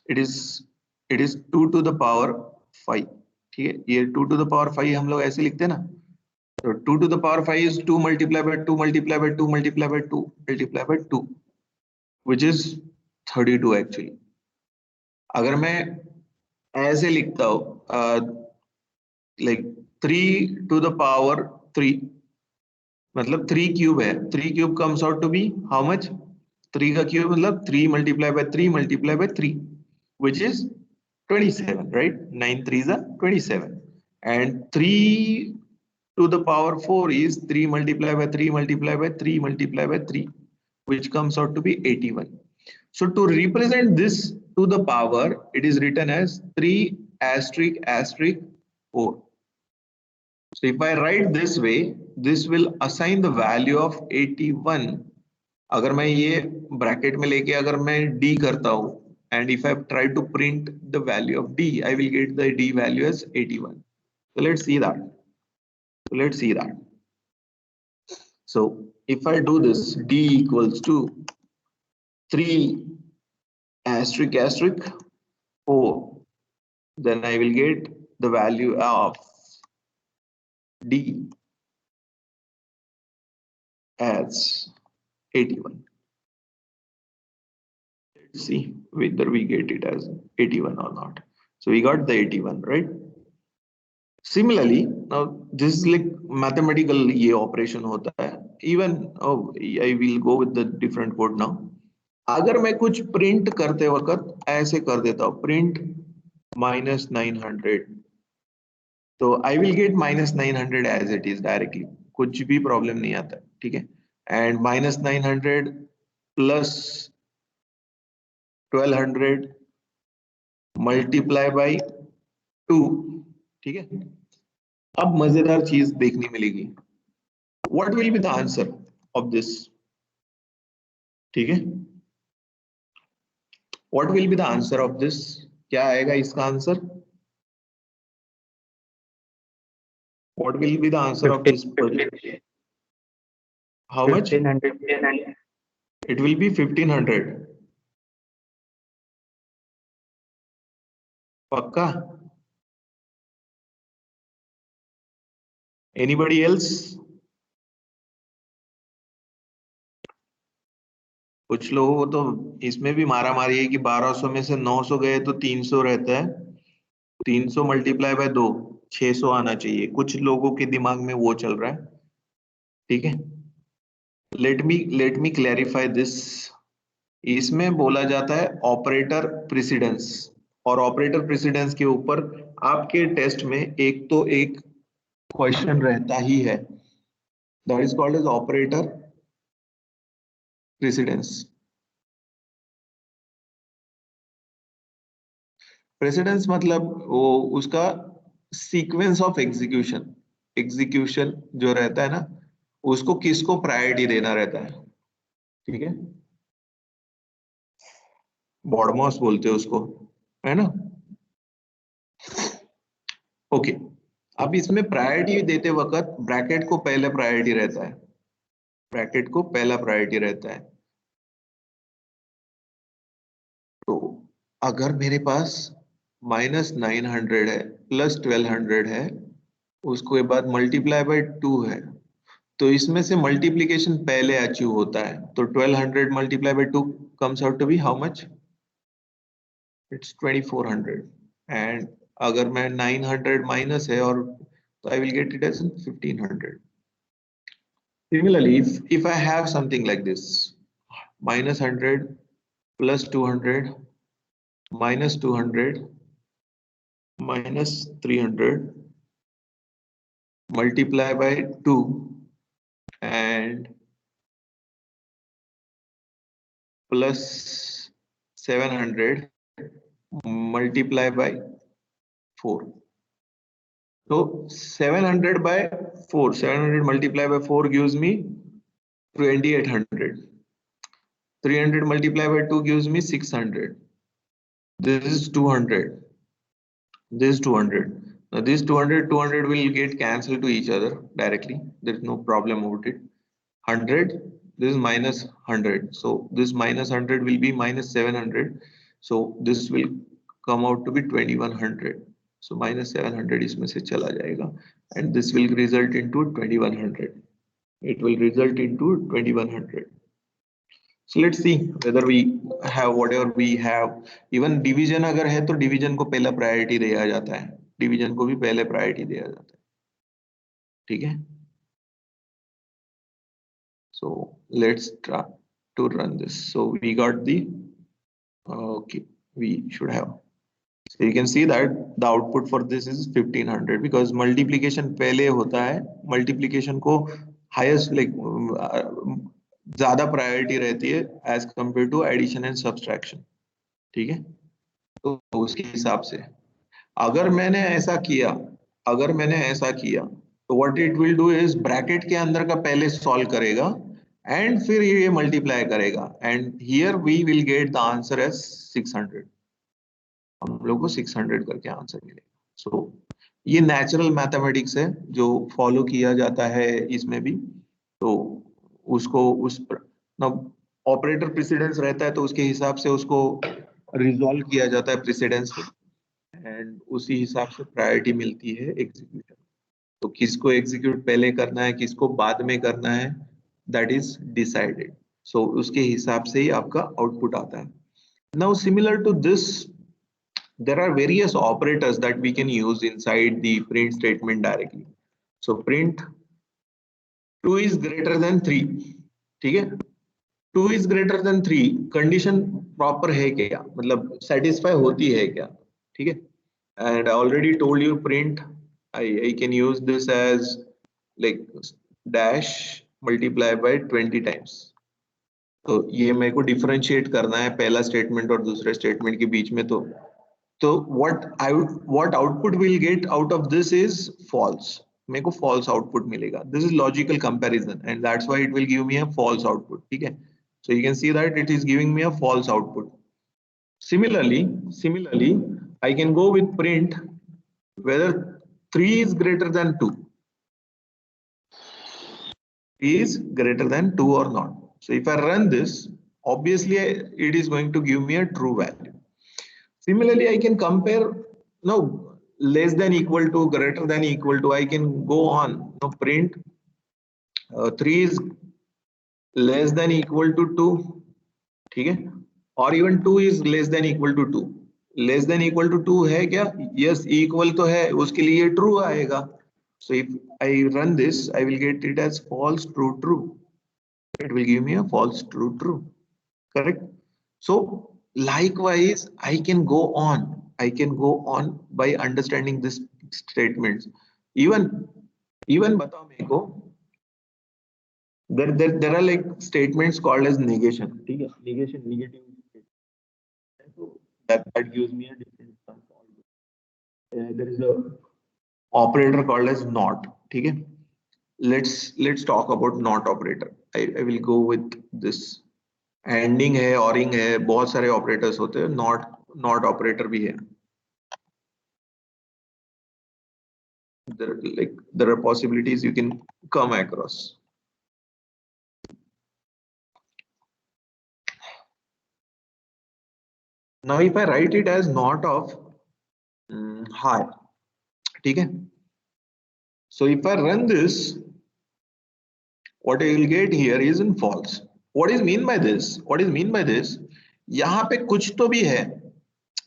S1: it is 2 to the power 5. ठीक है, ये 2 to the power 5 हम लोग ऐसे लिखते हैं ना. So 2 to the power 5 is 2 multiplied by 2 multiplied by 2 multiplied by 2 multiplied by 2, which is 32 actually. अगर मैं ऐसे लिखता हूँ like 3 to the power 3, मतलब 3 क्यूब है, 3 cube comes out to be how much? 3 का क्यूब मतलब 3 multiplied by 3 multiplied by 3, which is 27, right? 9 3s are 27, and 3 to the power 4 is 3 multiplied by 3 multiplied by 3 multiplied by 3, which comes out to be 81. So to represent this to the power, it is written as 3 asterisk asterisk 4. So if I write this way, this will assign the value of 81. अगर मैं ये bracket में लेके अगर मैं d करता हूँ, and if I try to print the value of d, I will get the d value as 81. So let's see that. So if I do this, d equals to 3 asterisk asterisk 4, then I will get the value of d as 81. Let's see whether we get it as 81 or not. So we got the 81, right? Similarly, now this is like mathematical ये operation होता है. Even I will go with the different code now. अगर मैं कुछ print करते वक्त ऐसे कर देता हूँ, print -900, तो I will get -900 as it is directly. कुछ भी प्रॉब्लम नहीं आता, ठीक है. एंड -900 प्लस 1200 मल्टीप्लाई बाई 2, ठीक है. अब मजेदार चीज देखने मिलेगी. What will be the answer of this? ठीक है, what will be the answer of this? क्या आएगा इसका answer? What will be the answer of this project? How much?
S2: 1500.
S1: It will be 1500. Pakka? Anybody else? कुछ लोगों को तो इसमें भी मारा मारी है कि 1200 में से 900 गए तो 300 रहता है. 300 मल्टीप्लाई बाय 2, 600 आना चाहिए. कुछ लोगों के दिमाग में वो चल रहा है, ठीक है. Let me clarify this. इसमें बोला जाता है ऑपरेटर प्रेसिडेंस, और ऑपरेटर प्रेसिडेंस के ऊपर आपके टेस्ट में एक क्वेश्चन रहता ही है. That is called as operator precedence. Precedence मतलब वो उसका सीक्वेंस ऑफ एग्जीक्यूशन जो रहता है ना, उसको किसको प्रायोरिटी देना रहता है, ठीक है. बॉडमॉस बोलते हैं उसको, है ना. ओके, अब इसमें प्रायोरिटी देते वक्त ब्रैकेट को पहले प्रायोरिटी रहता है, ब्रैकेट को पहला प्रायोरिटी रहता है। तो अगर मेरे पास -900 है प्लस 1200 है, उसके बाद मल्टीप्लाई बाय 2 है, तो इसमें से मल्टीप्लीकेशन पहले अचीव होता है। तो 1200 multiply by 2 comes out to be how much? It's 2400। And अगर मैं 900 माइनस है और तो I will get it as 1500। Similarly, if I have something like this, -100 plus 200 minus 200 minus 300 multiply by 2 and plus 700 multiply by 4. So 700 by 4, 700 multiply by 4 gives me 2800. 300 multiply by 2 gives me 600. This is 200. This is 200. Now this 200 will get cancelled to each other directly. There is no problem about it. 100. This is minus 100. So this minus 100 will be minus 700. So this will come out to be 2100. So minus 700 इसमें से चला जाएगा, and this will result into 2100. It will result into 2100. So let's see whether we have whatever we have. Even division अगर है तो division को पहला priority दिया जाता है, division को भी पहले priority दिया जाता है, ठीक है? So let's try to run this. So we got the okay, we should have. So you can see that the output for this is 1500 because multiplication पहले होता है, multiplication को highest like ज्यादा प्रायोरिटी रहती है as compare to addition and subtraction, ठीक है? तो उसके हिसाब से अगर मैंने ऐसा किया तो what it will do is bracket के अंदर का पहले सॉल्व करेगा एंड फिर ये मल्टीप्लाई करेगा, and here we will get the answer as 600. हम लोग को 600 करके आंसर मिलेगा. सो ये नेचुरल मैथमेटिक्स है जो फॉलो किया जाता है इसमें भी. तो उसको उस ऑपरेटर प्रेसिडेंस रहता है तो उसके हिसाब से उसको रिजॉल्व किया जाता है प्रेसिडेंस को, एंड उसी हिसाब से प्रायोरिटी मिलती है एग्जीक्यूशन. तो किसको एग्जीक्यूट पहले करना है, किसको बाद में करना है, दैट इज डिसाइडेड. सो उसके हिसाब से ही आपका आउटपुट आता है. Now similar to this there are various operators that we can use inside the print statement directly. So print 2 is greater than 3, ठीक है? 2 is greater than 3 condition proper है क्या, मतलब सेटिस्फाई होती है क्या, ठीक है? And I already told you print I can use this as like dash multiply by 20 times. तो ये मेरे को डिफरेंशिएट करना है पहला स्टेटमेंट और दूसरे स्टेटमेंट के बीच में. तो what output we'll get out of this is false. मेरे को false output मिलेगा. This is logical comparison and that's why it will give me a false output, ठीक है? So you can see that it is giving me a false output. Similarly, I can go with print whether 3 is greater than 2. 3 is greater than 2 or not. So if I run this, obviously it is going to give me a true value. Similarly, I can compare less than equal to, greater than equal to. I can go on. Print 3 is less than equal to 2, ठीक है? और even 2 is less than equal to 2. Less than equal to 2 है क्या? Yes, equal तो है, उसके लिए true आएगा. So if I run this, I will get it as false, true, true. It will give me a false, true, true. Correct? So likewise, I can go on by understanding this statements. Even बताओ मेरे को, there are like statements called as negation, ठीक है? Negation, negative statement. So that gives me a different sum. There is a operator called as not, ठीक है? Let's talk about not operator. I will go with this. Ending है, ORing है, बहुत सारे operators होते हैं, नॉट ऑपरेटर भी है. there are possibilities you can come across. Now if I write it as not of high, okay? So if I run this, what I will get here is in false. What is mean by this? What is mean by this? यहाँ पे कुछ तो भी है.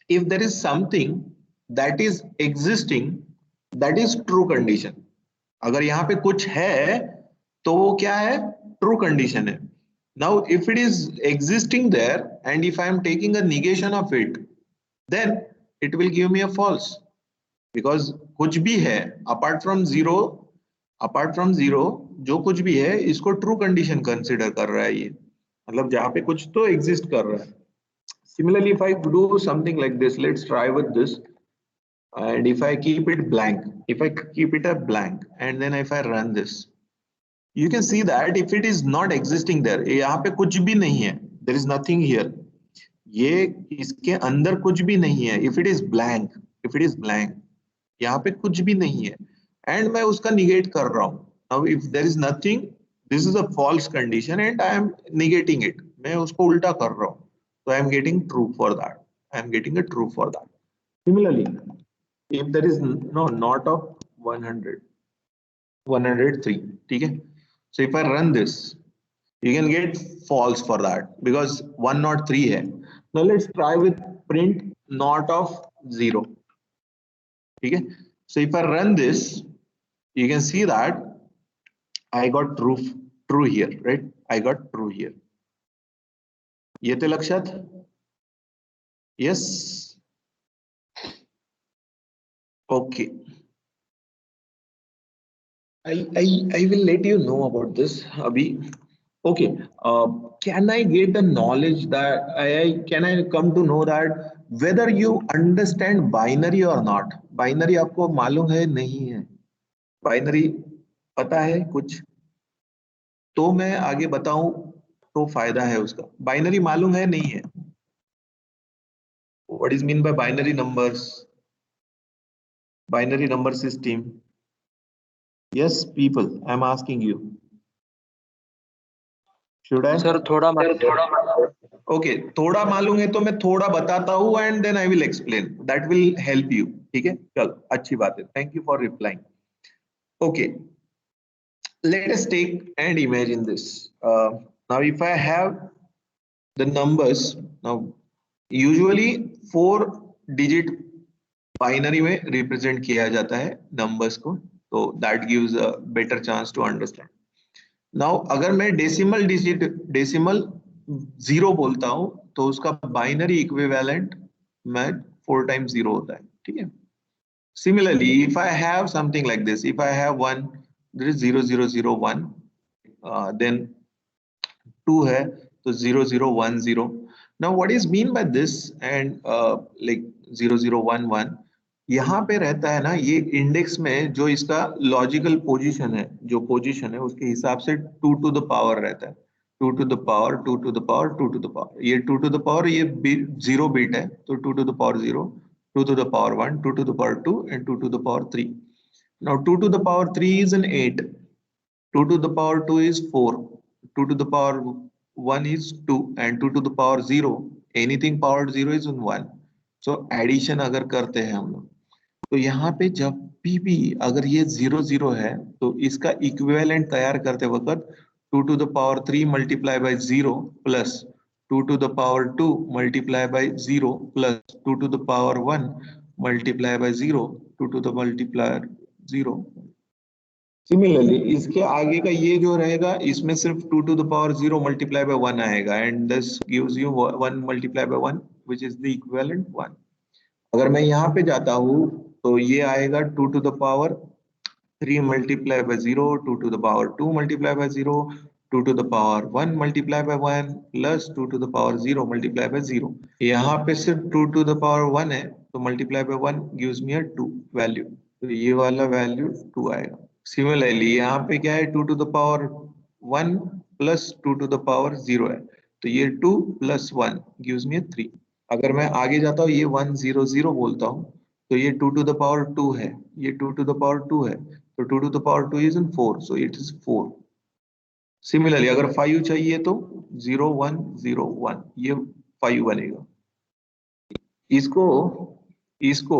S1: If there is something that is existing, that is true condition. अगर यहाँ पे कुछ है तो वो क्या है? True condition है. Now if it is existing there and if I am taking a negation of it, then it will give me a false, because कुछ भी है apart from zero जो कुछ भी है इसको ट्रू कंडीशन कंसिडर कर रहा है ये, मतलब जहाँ पे कुछ तो एग्जिस्ट कर रहा है. Similarly, if I do something like this, let's try with this, and if I keep it blank, and then if I run this, you can see that if it is not existing there, यहाँ पे कुछ भी नहीं है, there is nothing here, ये इसके अंदर कुछ भी नहीं है. If it is blank, यहाँ पे कुछ भी नहीं है, and मैं उसका negate कर रहा हूँ. Now if there is nothing, this is a false condition and I am negating it. मैं उसको उल्टा कर रहा हूँ. So I am getting true for that. I am getting a true for that. Similarly, if there is no not of 100, 103, ठीक है? So if I run this, you can get false for that because 103 है. Now let's try with print not of 0. ठीक है? So if I run this, you can see that I got true here, right? I got true here. येते लक्षात? Yes. Okay. I will let you know about this, Abhi. Okay. Can I get the knowledge that can I come to know that whether you understand binary or not? Binary आपको मालूम है नहीं है? Binary पता है कुछ? तो मैं आगे बताऊं तो फायदा है उसका. Binary मालूम है नहीं है? What is mean by binary numbers? Binary number system. Yes, people, I'm asking you. Should I?
S2: Sir थोड़ा
S1: Okay, थोड़ा मालूम है तो मैं थोड़ा बताता हूँ and then I will explain. That will help you. ठीक है? चलो, अच्छी बात है. Thank you for replying. Okay, let us take and imagine this. Now, if I have the numbers, now usually 4-digit binary में represent किया जाता है numbers को, so that gives a better chance to understand. Now अगर मैं decimal 0 बोलता हूँ तो उसका binary equivalent में 4 times 0 होता है. ठीक है? Similarly, if I have something like this, if I have 1, there is 0 0 0 1, then 2 है तो 0 0 1 0. Now what is mean by this and like 0 0 1 1, यहाँ पे रहता है ना, ये इंडेक्स में जो इसका लॉजिकल पोजीशन है, जो पोजीशन है उसके हिसाब से 2 to the power रहता है. 2 to the power, 2 to the power, 2 to the power. ये 2 to the power ये 0 बिट है तो 2 to the power 0, 2 to the power 1, 2 to the power 2 and 2 to the power 3. Now 2 to the power 3 is an 8, 2 to the power 2 is 4, 2 to the power 1 is 2 and 2 to the power 0, anything powered 0 is 1. So addition अगर करते हैं हम लोग तो यहाँ पे जब भी अगर ये 0 0 है तो इसका इक्विवेलेंट तैयार करते वक्त 2 to the power 3 multiply by 0 plus 2 to the power 2 multiply by 0 plus 2 to the power 1 multiply by 0, 2 to the multiplier 0. Similarly, इसके आगे का ये जो रहेगा इसमें सिर्फ 2 to the power 0 multiply by 1 आएगा and this gives you 1 multiply by 1 which is the equivalent 1. अगर मैं यहाँ पे जाता हूँ तो ये आएगा 2 to the power 3 multiply by 0, 2 to the power 2 multiply by 0, 2 to the power 1 multiply by 1 plus 2 to the power 0 multiply by 0. यहाँ पे सिर्फ 2 to the power 1 है तो multiply by 1 gives me a 2 value. तो ये वाला value 2 आएगा. Similarly, यहाँ पे क्या है 2 to the power 1 plus 2 to the power 0 है तो ये 2 plus 1 gives me a 3. अगर मैं आगे जाता हूँ ये 1 0 0 बोलता हूँ तो ये 2 to the power 2 है, ये 2 to the power 2 है, तो 2 to the power 2 is in 4, so it is 4. Similarly अगर 5 चाहिए तो 0 1 0 1, ये 5 बनेगा। इसको इसको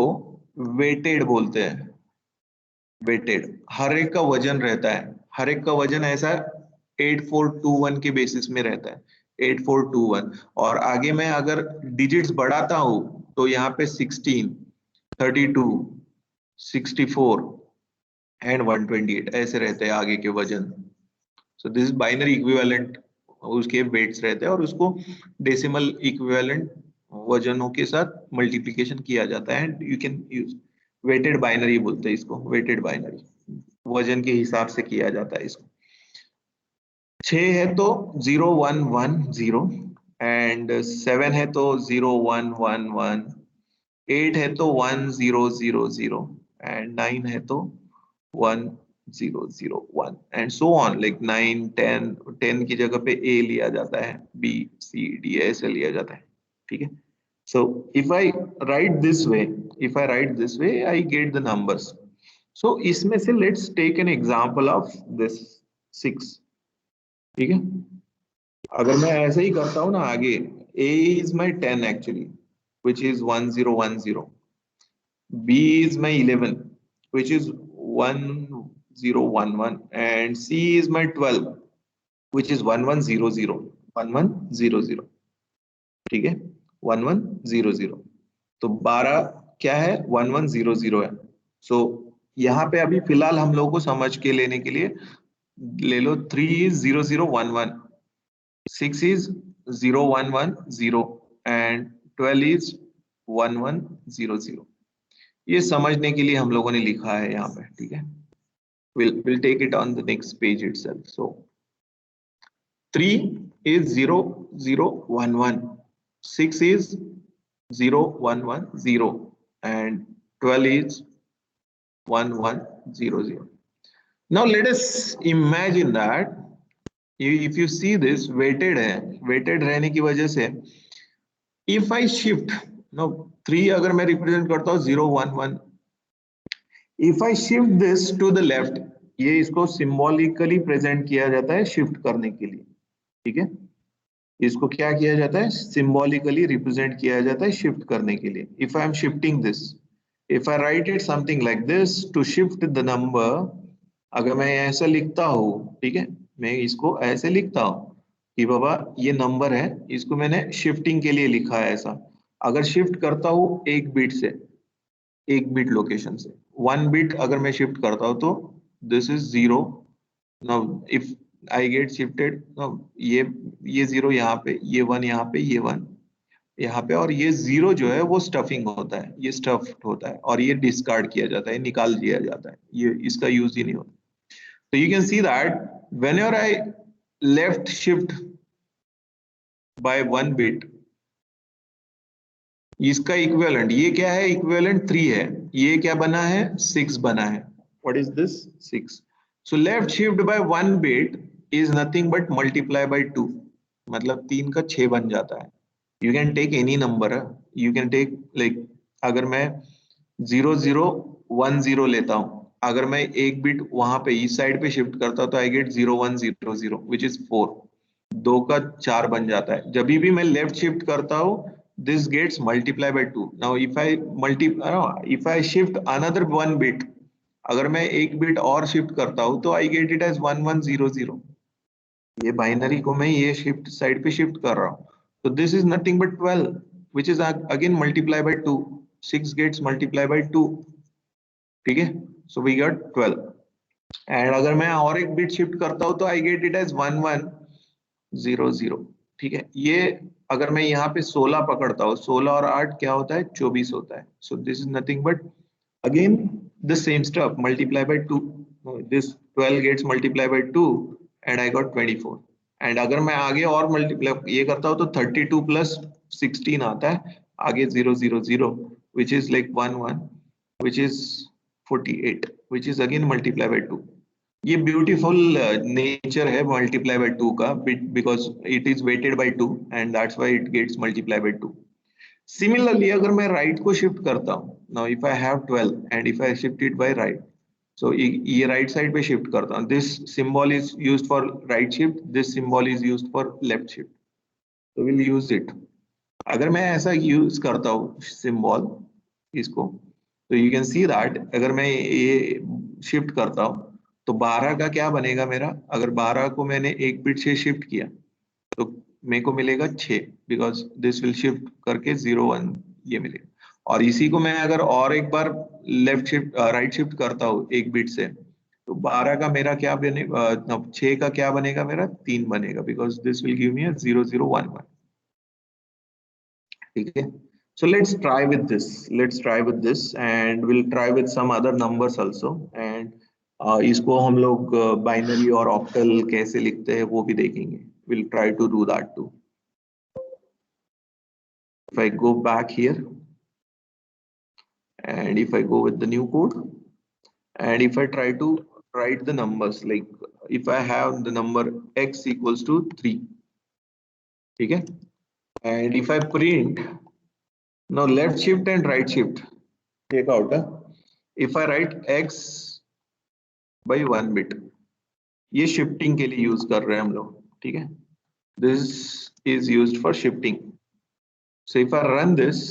S1: वेटेड बोलते हैं, वेटेड। हर एक का वजन रहता है, हर एक का वजन ऐसा 8421 के बेसिस में रहता है, 8421। और आगे मैं अगर डिजिट्स बढ़ाता हूं तो यहाँ पे 16, 32, 64 एंड 128 ऐसे रहते हैं आगे के वजन। सो दिस इज बाइनरी इक्विवेलेंट, उसके वेट्स रहते हैं और उसको डेसिमल इक्विवेलेंट वजनों के साथ मल्टीप्लिकेशन किया जाता है। And you can use weighted binary बोलते हैं इसको, वेटेड बाइनरी, वजन के हिसाब से किया जाता है इसको। 6 है तो 0 1 1 0, एंड 7 है तो 0 1 1 1, 8 है तो 1 0 0 0, एंड 9 है तो 1 0 0 1, एंड सो ऑन, लाइक 9 10 10 की जगह पे A लिया जाता है, B C D ऐसे लिया जाता है, ठीक है। So if I write this way, I get the numbers. So इसमें से let's take an example of this 6, ठीक है। अगर मैं ऐसे ही करता हूँ ना आगे, A is my 10 actually, which is 1 0 1 0. B is my 11, which is 1 0 1 1, and C is my 12, which is 1 1 0 0 1 1 0 0, ठीक है, 1 1 0 0। तो 12 क्या है, 1 1 0 0 है। सो यहाँ पे अभी फिलहाल हम लोगों को समझ के लेने के लिए ले लो 3 is 0 0 1 1, 6 is 0 1 1 0, and 12 is 1 1 0 0। ये समझने के लिए हम लोगों ने लिखा है यहाँ पे, ठीक है। We'll take it on the next page itself. So 3 is 0 0 1 1, 6 is 0 1 1 0, and 12 is 1 1 0 0. Now let us imagine that if you see this weighted है, weighted रहने की वजह से if I shift, no 3 अगर मैं represent करता हूँ 0 1 1, if I shift this to the left, ये इसको symbolically present किया जाता है shift करने के लिए, ठीक है। इसको क्या किया जाता है, सिंबॉलिकली रिप्रेजेंट किया जाता है शिफ्ट करने के लिए। If I am shifting this, if I write it something like this to shift the number, अगर मैं ऐसा लिखता हूँ, ठीक है, मैं इसको ऐसे लिखता हूँ कि बाबा ये नंबर है, इसको मैंने शिफ्टिंग के लिए लिखा है ऐसा। अगर शिफ्ट करता हूँ एक बिट से, एक बिट लोकेशन से 1 बिट अगर मैं शिफ्ट करता हूँ तो this is 0। Now if I get shifted, no, ये 0 यहाँ पे, ये 1 यहाँ पे, ये 1 यहाँ पे, और ये 0 जो है वो स्टफिंग होता है, ये स्टफ्ड होता है और ये डिस्कार्ड किया जाता है, निकाल दिया जाता है, ये इसका यूज ही नहीं होता। तो you can see that whenever I left shift by 1 bit, इसका इक्विवेलेंट ये क्या है, इक्विवेलेंट 3 है, ये क्या बना है, 6 बना है। What is this, 6। So left shift by 1 bit is nothing but multiply by 2, मतलब 3 का 6 बन जाता है। You can take any number, you can take like अगर मैं 0 0 1 0 लेता हूँ, अगर मैं एक बिट वहां पे इस साइड पे शिफ्ट करता हूँ तो I get 0 1 0 0 which is 4, 2 का 4 बन जाता है। जब भी मैं लेफ्ट शिफ्ट करता हूँ this gets multiply by 2. Now if I shift another 1 bit, अगर मैं एक बिट और शिफ्ट करता हूँ तो I get it as 1 1 0 0। ये बाइनरी को मैं ये शिफ्ट साइड पे शिफ्ट कर रहा हूँ, तो this is nothing but 12 which is again multiply by 2, 6 gets multiply by 2, ठीक है। सो वी गॉट 12, एंड अगर मैं और एक बिट शिफ्ट करता हूँ तो आई गेट इट एज 1 1 0 0, ठीक है। ये अगर मैं यहाँ पे 16 पकड़ता हूँ, 16 और 8 क्या होता है, 24 होता है। So this is nothing but again the same stuff, multiply by 2, this 12 gets multiply by 2 and I got 24। And अगर मैं आगे और मल्टीप्लाई ये करता हूँ तो 32 प्लस 16 आता है, आगे 0 0 0 which is like 1 1 which is 48 which is again multiply by 2। ये ब्यूटीफुल नेचर है मल्टीप्लाई बाय 2 का, because it is weighted by 2 and that's why it gets multiply by 2। Similarly अगर मैं राइट को शिफ्ट करता हूँ, now if I have 12 and if I shift it by right, so ये right side पे shift करता हूँ. This symbol is used for right shift, this symbol is used for left shift, so we'll use it. अगर मैं ऐसा use करता हूँ symbol इसको, तो यू कैन सी दैट अगर मैं ये शिफ्ट करता हूँ तो 12 का क्या बनेगा मेरा, अगर 12 को मैंने एक बिट से शिफ्ट किया तो मेरे को मिलेगा 6, बिकॉज दिस विल शिफ्ट करके 0 1 ये मिलेगा. और इसी को मैं अगर और एक बार लेफ्ट शिफ्ट राइट शिफ्ट करता हूँ एक बिट से, तो 12 का मेरा क्या बनेगा, 6 का क्या बनेगा मेरा 3 बनेगा, बिकॉज दिस विल गिव मी 0 0 1 1. ठीक है. So let's try with this and we'll try with some other numbers also, and इसको हम लोग बाइनरी और ऑक्टल कैसे लिखते हैं वो भी देखेंगे. We'll try to do that too. If I go back here and if I go with the new code and if I try to write the numbers, like if I have the number x equals to 3, ठीक है, and if I print now left shift and right shift take out, if I write x by 1 bit, ये shifting के लिए use कर रहे हैं हम लोग. ठीक है, this is used for shifting. So if I run this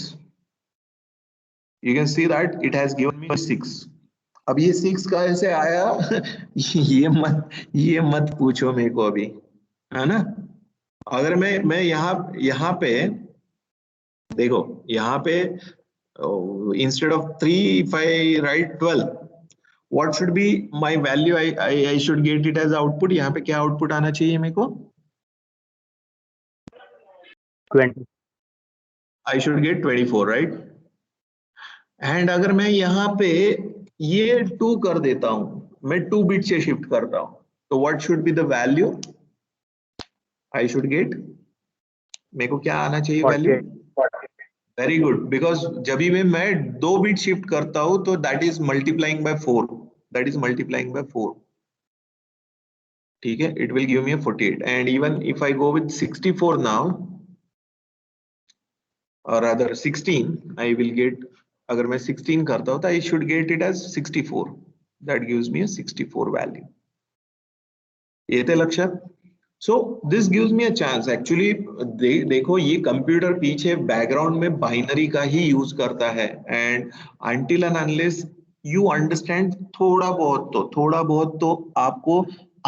S1: you can see that it has given me 6. अब ये 6 कैसे आया ये मत पूछो मेरे को अभी, है ना. अगर मैं यहाँ पे देखो, यहाँ पे instead of 3 if I write 12, what should be my value? I should get it as output. यहाँ पे क्या output आना चाहिए मेरे को?
S2: 20.
S1: I should get 24, right? And अगर मैं यहाँ पे ये 2 कर देता हूँ, मैं 2 बिट से शिफ्ट करता हूँ, तो what should be the value I should get? मेरे को क्या आना चाहिए वैल्यू?
S2: 48.
S1: वेरी गुड, बिकॉज जब भी मैं 2 बिट शिफ्ट करता हूं तो that is multiplying by 4, that is multiplying by 4. ठीक है, it will give me 48. And even if I go with 64 now और अदर 16 आई विल गेट, अगर मैं 16 करता हूं तो I should get it as 64, that gives me 64 value. ये थे लक्षण. So this gives me a chance actually. देखो ये कंप्यूटर पीछे बैकग्राउंड में बाइनरी का ही यूज करता है, and until and unless you understand थोड़ा बहुत तो आपको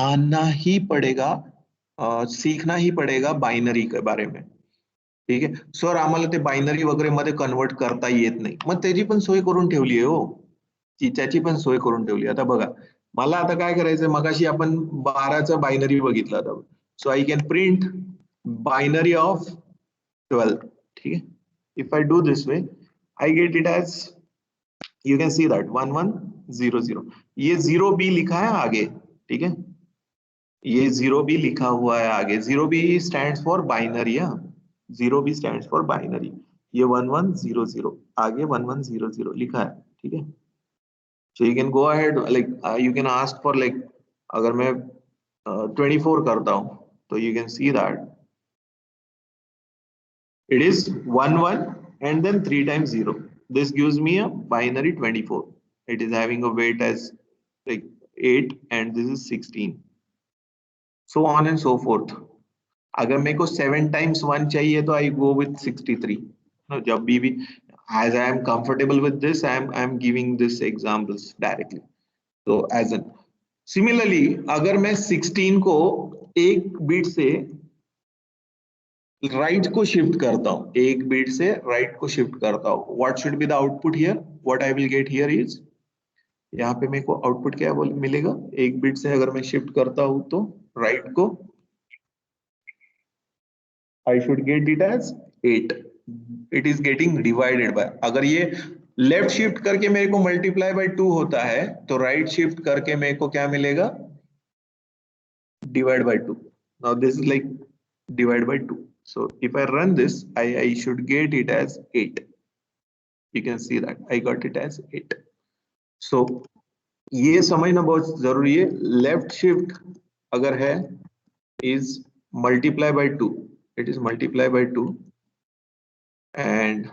S1: आना ही पड़ेगा, सीखना ही पडेगा बाइनरी के बारे में. ठीक आहे. सर आम्हाला ते बायनरी वगैरे मध्ये कन्वर्ट करता येत नाही, मग त्याची पण सोय करून ठेवली आहे हो, त्याची पण सोय करून ठेवली. आता बघा मला आता काय करायचंय, मगाशी आपण 12चा बायनरी बघितला होता. So I can print binary of 12. ठीक है, if I do this way I get it as, you can see that 1100. ये 0b लिखा है आगे. ठीक है, ये 0b लिखा हुआ है आगे. 0b stands for binary. 0b stands for binary. ये 1100 आगे 1100 लिखा है. ठीक है, so you can go ahead, like you can ask for like अगर मैं 24 करता हूं तो you can see that it is 11 and then 3 times 0. This gives me a binary 24. It is having a weight as like 8 and this is 16, so on and so forth. अगर मेरे को 7 times 1 चाहिए तो I go with 63. No, जब भी as I am comfortable with this, I am giving this examples directly. So as an similarly अगर मैं 16 को एक बिट से राइट को शिफ्ट करता हूं, एक बिट से राइट को शिफ्ट करता हूं, what should be the output here? What I will get here is, यहाँ पे मेरे को आउटपुट क्या मिलेगा? एक बिट से अगर मैं शिफ्ट करता हूं तो राइट को I should get it as 8. It is getting divided by, अगर ये लेफ्ट शिफ्ट करके मेरे को मल्टीप्लाई बाय 2 होता है तो राइट शिफ्ट करके मेरे को क्या मिलेगा? Divide by 2. Now this is like divide by 2. So if I run this, I should get it as 8. You can see that I got it as 8. So ये समझना बहुत जरूरी है. लेफ्ट शिफ्ट अगर है is multiply by 2. It is multiply by 2 and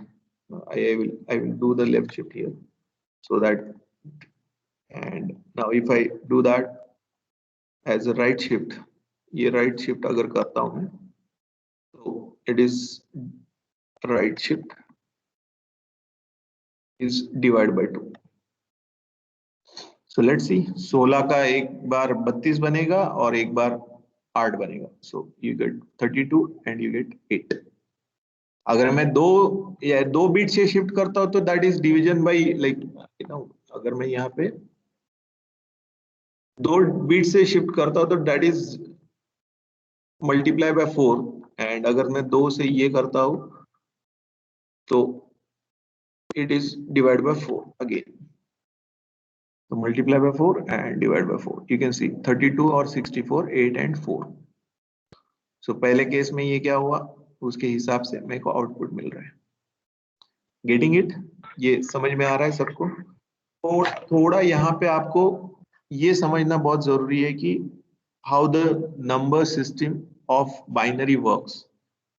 S1: I will do the left shift here, so that, and now if I do that as a right shift, ये right shift अगर करता हूँ मैं, तो it is right shift is divided by 2. So let's see, 16 का एक बार 32 बनेगा और एक बार 8 बनेगा. So you get 32 and you get 8. अगर मैं दो बीट से शिफ्ट करता हूं तो that is division bye, like you know, अगर मैं यहाँ पे 2 बीट से शिफ्ट करता हूं तो that is multiply by 4, and अगर मैं 2 से ये करता हूं तो it is divide by 4 again. तो multiply by 4 and divide by 4. You can see 32 और 64, 8 and 4. सो पहले केस में ये क्या हुआ, उसके हिसाब से मेरे को आउटपुट मिल रहा है. Getting it? ये समझ में आ रहा है सबको? और थोड़ा यहाँ पे आपको ये समझना बहुत जरूरी है कि how the number system of binary works,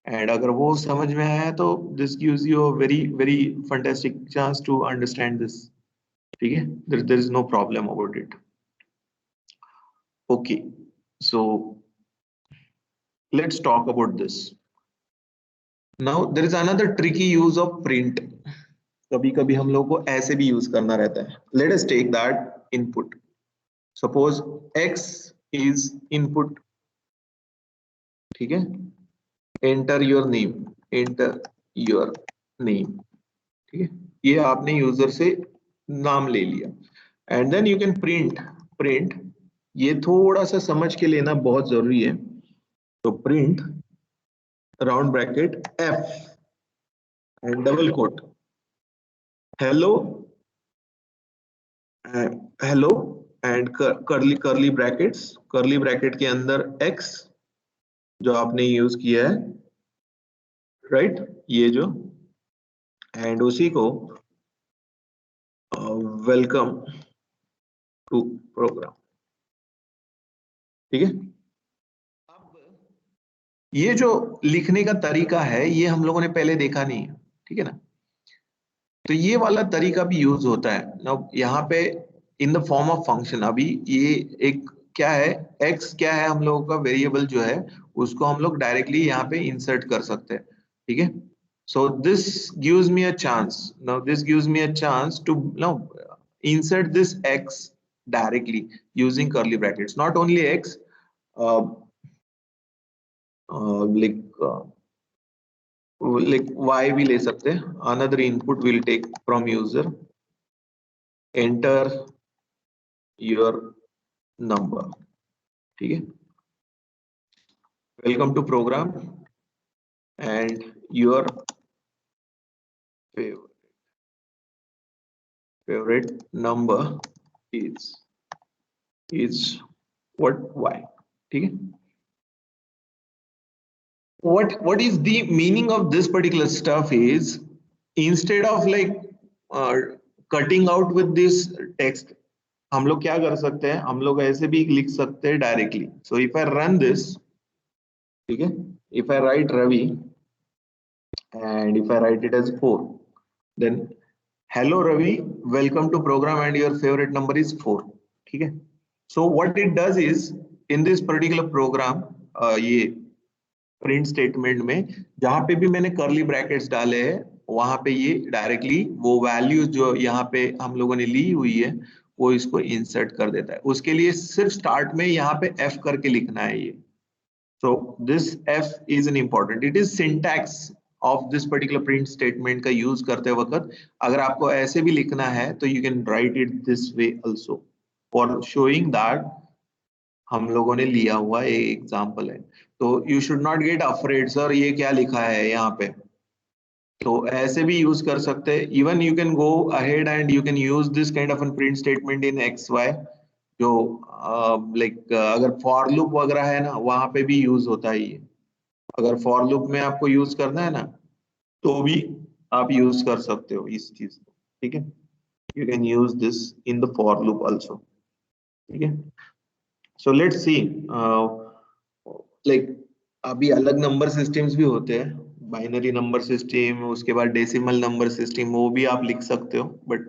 S1: and अगर वो समझ में आया तो this gives you a very very fantastic chance to understand this. ठीक है, there is no problem about it. Okay, so let's talk about this. Now there is another tricky use of print. कभी कभी हम लोग को ऐसे भी use करना रहता है. Let us take that input. Suppose x is input. ठीक है, enter your name, enter your name. ठीक है, ये आपने यूजर से नाम ले लिया, and then you can print. ये थोड़ा सा समझ के लेना बहुत जरूरी है. तो print round bracket f and double quote hello and curly bracket के अंदर x जो आपने यूज किया है, राइट, ये जो, एंड उसी को वेलकम टू प्रोग्राम. ठीक है, अब ये जो लिखने का तरीका है ये हम लोगों ने पहले देखा नहीं है. ठीक है ना, तो ये वाला तरीका भी यूज होता है. नाउ यहाँ पे in the form of function. अभी ये एक क्या है, x क्या है, हम लोगों का वेरिएबल जो है उसको हम लोग डायरेक्टली यहाँ पे इंसर्ट कर सकते हैं. ठीक है, so this gives me a chance. Now this gives me a chance to now insert this x directly using curly brackets. Not only x, like y भी ले सकते हैं. Another input will take from user, enter your number. ठीक है, welcome to program and your favorite number is what, y. ठीक है, what is the meaning of this particular stuff is, instead of like cutting out with this text, हम लोग क्या कर सकते हैं, हम लोग ऐसे भी लिख सकते हैं directly. So if I run this, ठीक है, if I write Ravi and if I write it as 4, then hello Ravi, welcome to program and your favourite number is 4. ठीक है, so what it does is, in this particular program, ये print statement में जहां पे भी मैंने कर्ली ब्रैकेट्स डाले हैं वहां पे ये डायरेक्टली वो वैल्यूज जो यहाँ पे हम लोगों ने ली हुई है वो इसको इंसर्ट कर देता है. उसके लिए सिर्फ स्टार्ट में यहाँ पे f करके लिखना है ये. So this f is an important, it is syntax of this particular print statement का यूज करते वक्त. अगर आपको ऐसे भी लिखना है तो you can write it this way also for showing that हम लोगों ने लिया हुआ एक एग्जाम्पल है. तो you should not gate afraid, sir ये क्या लिखा है यहाँ पे. तो ऐसे भी यूज कर सकते हैं. Even you can go ahead and you can use this kind of an print statement in XY, जो लाइक अगर फॉर लूप वगैरह है ना वहां पे भी यूज होता है ये. अगर फॉर लूप में आपको यूज करना है ना तो भी आप यूज कर सकते हो इस चीज को. ठीक है, you can use this in the for loop also. ठीक है, सो लेट्स सी, लाइक अभी अलग नंबर सिस्टम्स भी होते हैं. बाइनरी नंबर सिस्टम, उसके बाद डेसिमल नंबर सिस्टम, वो भी आप लिख सकते हो, but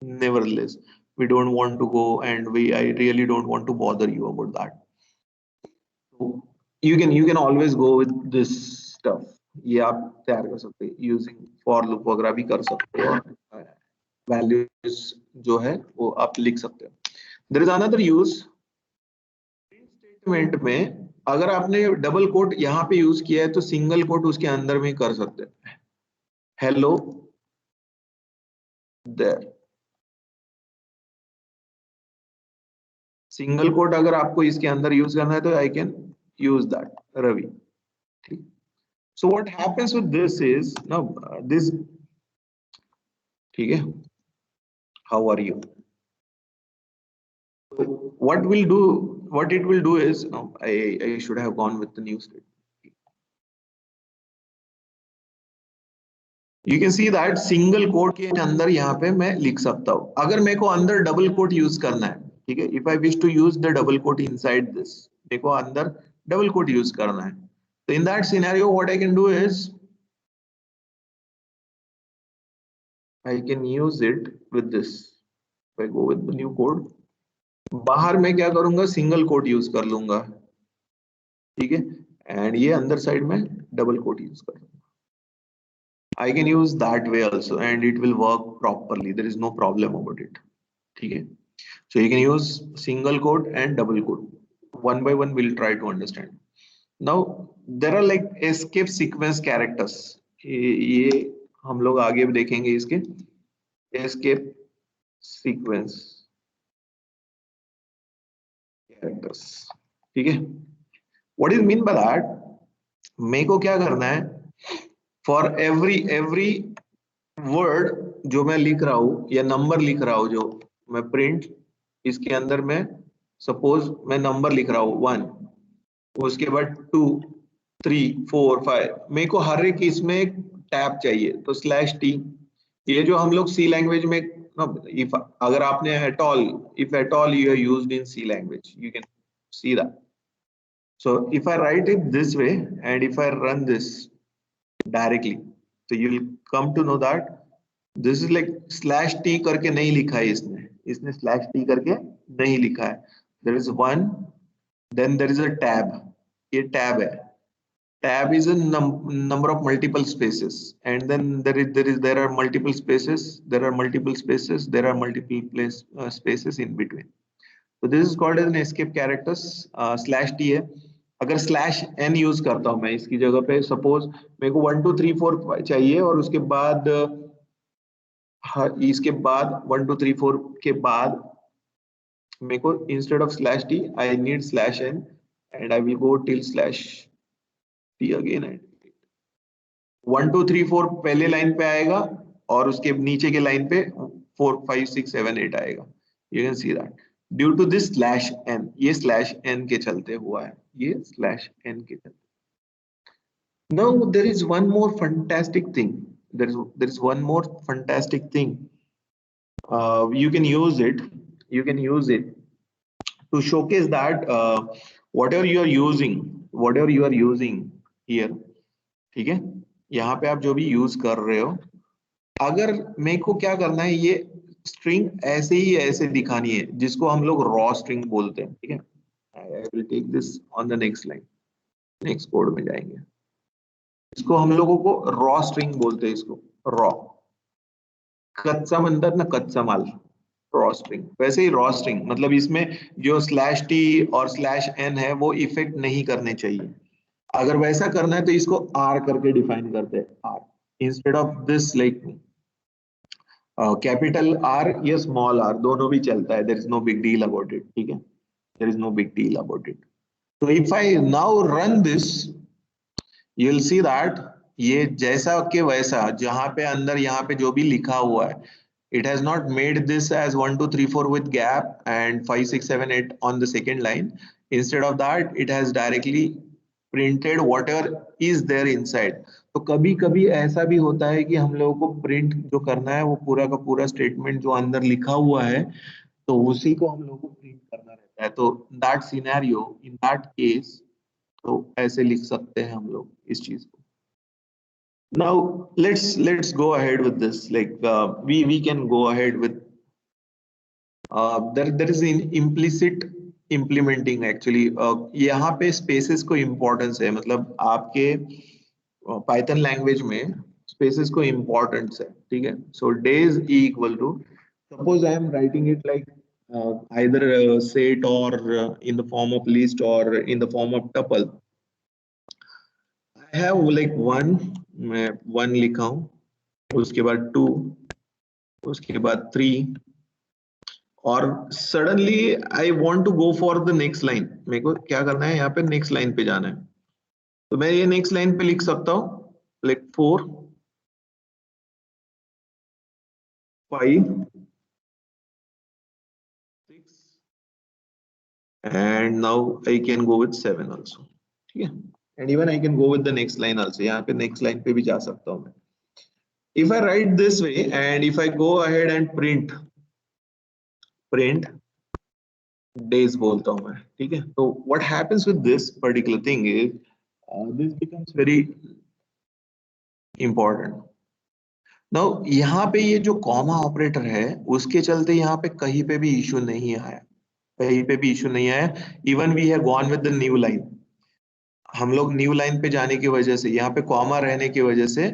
S1: nevertheless we don't want to go and I really don't want to bother you about that. So you can always go with this stuff. ये आप तैयार कर सकते हैं यूजिंग फॉर लूप वगैरह भी कर सकते हो, वैल्यूज जो है वो आप लिख सकते हो. There is another use statement में. अगर आपने डबल कोट यहाँ पे यूज किया है तो सिंगल कोट उसके अंदर में कर सकते हैं. Hello there. सिंगल कोट अगर आपको इसके अंदर यूज करना है तो I can use that Ravi. ठीक. So what happens with this is now this. ठीक है. How are you. what it will do is I should have gone with the new statement. You can see that single quote के अंदर यहाँ पे मैं लिख सकता हूँ. अगर मेरे को अंदर डबल कोट यूज करना है, ठीक है, if I wish to use the double quote inside this, मेरे को अंदर डबल कोट यूज करना है, तो in that scenario what I can do is I can use it with this. I go with the new code. बाहर में क्या करूंगा, सिंगल कोट यूज कर लूंगा. ठीक है. एंड ये अंदर साइड में डबल कोट यूज कर लूंगा. I can use that way also and it will work properly. There is no problem about it. Okay. So you can use single quote and double quote. One by one we'll try to understand. Now there are like escape sequence characters. ये हम लोग आगे भी देखेंगे इसके escape sequence characters. ठीक है. What is mean by that? मेरे को क्या करना है, फॉर एवरी वर्ड जो मैं लिख रहा हूं या नंबर लिख रहा हूं जो मैं प्रिंट, इसके अंदर में सपोज मैं नंबर लिख रहा हूं 1, उसके बाद 2, 3, 4, 5, मेरे को हर एक इसमें एक टैब चाहिए तो /t. ये जो हम लोग सी लैंग्वेज में if अगर आपने at all if at all you are used in C language you can see that. So if I write it this way and if I run this directly, so you will come to know that this is like /t करके नहीं लिखा है इसने /t करके नहीं लिखा है. There is one, then there is a tab. ये tab है. Tab is a number of multiple spaces, and then there are multiple spaces, there are multiple spaces, there are multiple spaces in between. So this is called as an escape characters. /t है. अगर /n use करता हूं मैं इसकी जगह पे, suppose मेरे को 1 2 3 4 चाहिए और उसके बाद इसके बाद 1 2 3 4 के बाद मेरे को instead of /t I need /n and I will go till /t again and 1 2 3 4 पहले लाइन पे आएगा और उसके नीचे के लाइन पे 4 5 6 7 8 आएगा. You can see that due to this /n, ये /n के चलते हुआ है, ये /n के चलते. Now there is one more fantastic thing. There is one more fantastic thing. You can use it. You can use it to showcase that whatever you are using here. ठीक है. यहाँ पे आप जो भी यूज कर रहे हो, अगर मेरे को क्या करना है, ये स्ट्रिंग ऐसे ही ऐसे दिखानी है जिसको हम लोग रॉ स्ट्रिंग बोलते हैं. ठीक है. I will take this on the next line. Next code में जाएंगे. इसको हम लोगों को रॉ स्ट्रिंग बोलते हैं. इसको रॉ, कच्चा मंदर ना कच्चा माल, रॉ स्ट्रिंग. वैसे ही रॉ स्ट्रिंग मतलब इसमें जो /t और /n है वो इफेक्ट नहीं करने चाहिए. अगर वैसा करना है तो इसको r करके डिफाइन करते हैं. r instead of this like capital R या स्मॉल r दोनों भी चलता है. There is no big deal about it. ठीक है. There is no big deal about it. तो if I now run this you will see that ये जैसा के वैसा, जहां पे अंदर यहाँ पे जो भी लिखा हुआ है, it has not made this as 1 2 3 4 with gap and 5 6 7 8 on the second line. Instead of that it has directly printed whatever is there inside. तो कभी कभी ऐसा भी होता है कि हम लोगों को प्रिंट जो करना है वो पूरा का पूरा स्टेटमेंट जो अंदर लिखा हुआ है तो उसी को हम लोगों को प्रिंट करना रहता है. तो that scenario, in that case, तो ऐसे लिख सकते हैं हम लोग इस चीज को. Now let's go ahead with this. Like we can go ahead with there is an implicit implementing actually. यहाँ पे spaces को importance है, मतलब आपके Python language में spaces को importance है, ठीक है? So days e equal to, suppose I am writing it like either set or in the form of list or in the form of tuple. I have like मैं one लिखा हूँ, उसके बाद 2, उसके बाद 3, और suddenly I want to go for the next line. मेरे को क्या करना है, यहाँ पे नेक्स्ट लाइन पे जाना है, तो मैं ये नेक्स्ट लाइन पे लिख सकता हूँ like 4, 5, 6 and now I can go with 7 also, ठीक है? And even I can go with the next line also, यहाँ पे नेक्स्ट लाइन पे भी जा सकता हूँ मैं। If I right this way and if I go ahead and print days बोलता हूं मैं, ठीक है? तो what happens with this particular thing is this becomes very important. Now यहाँ पे ये जो कॉमा ऑपरेटर है, उसके चलते यहाँ पे कहीं पे भी इशू नहीं आया, कहीं पे भी इशू नहीं आया। Even we have gone with the new line, हम लोग न्यू लाइन पे जाने की वजह से, यहाँ पे कॉमा रहने की वजह से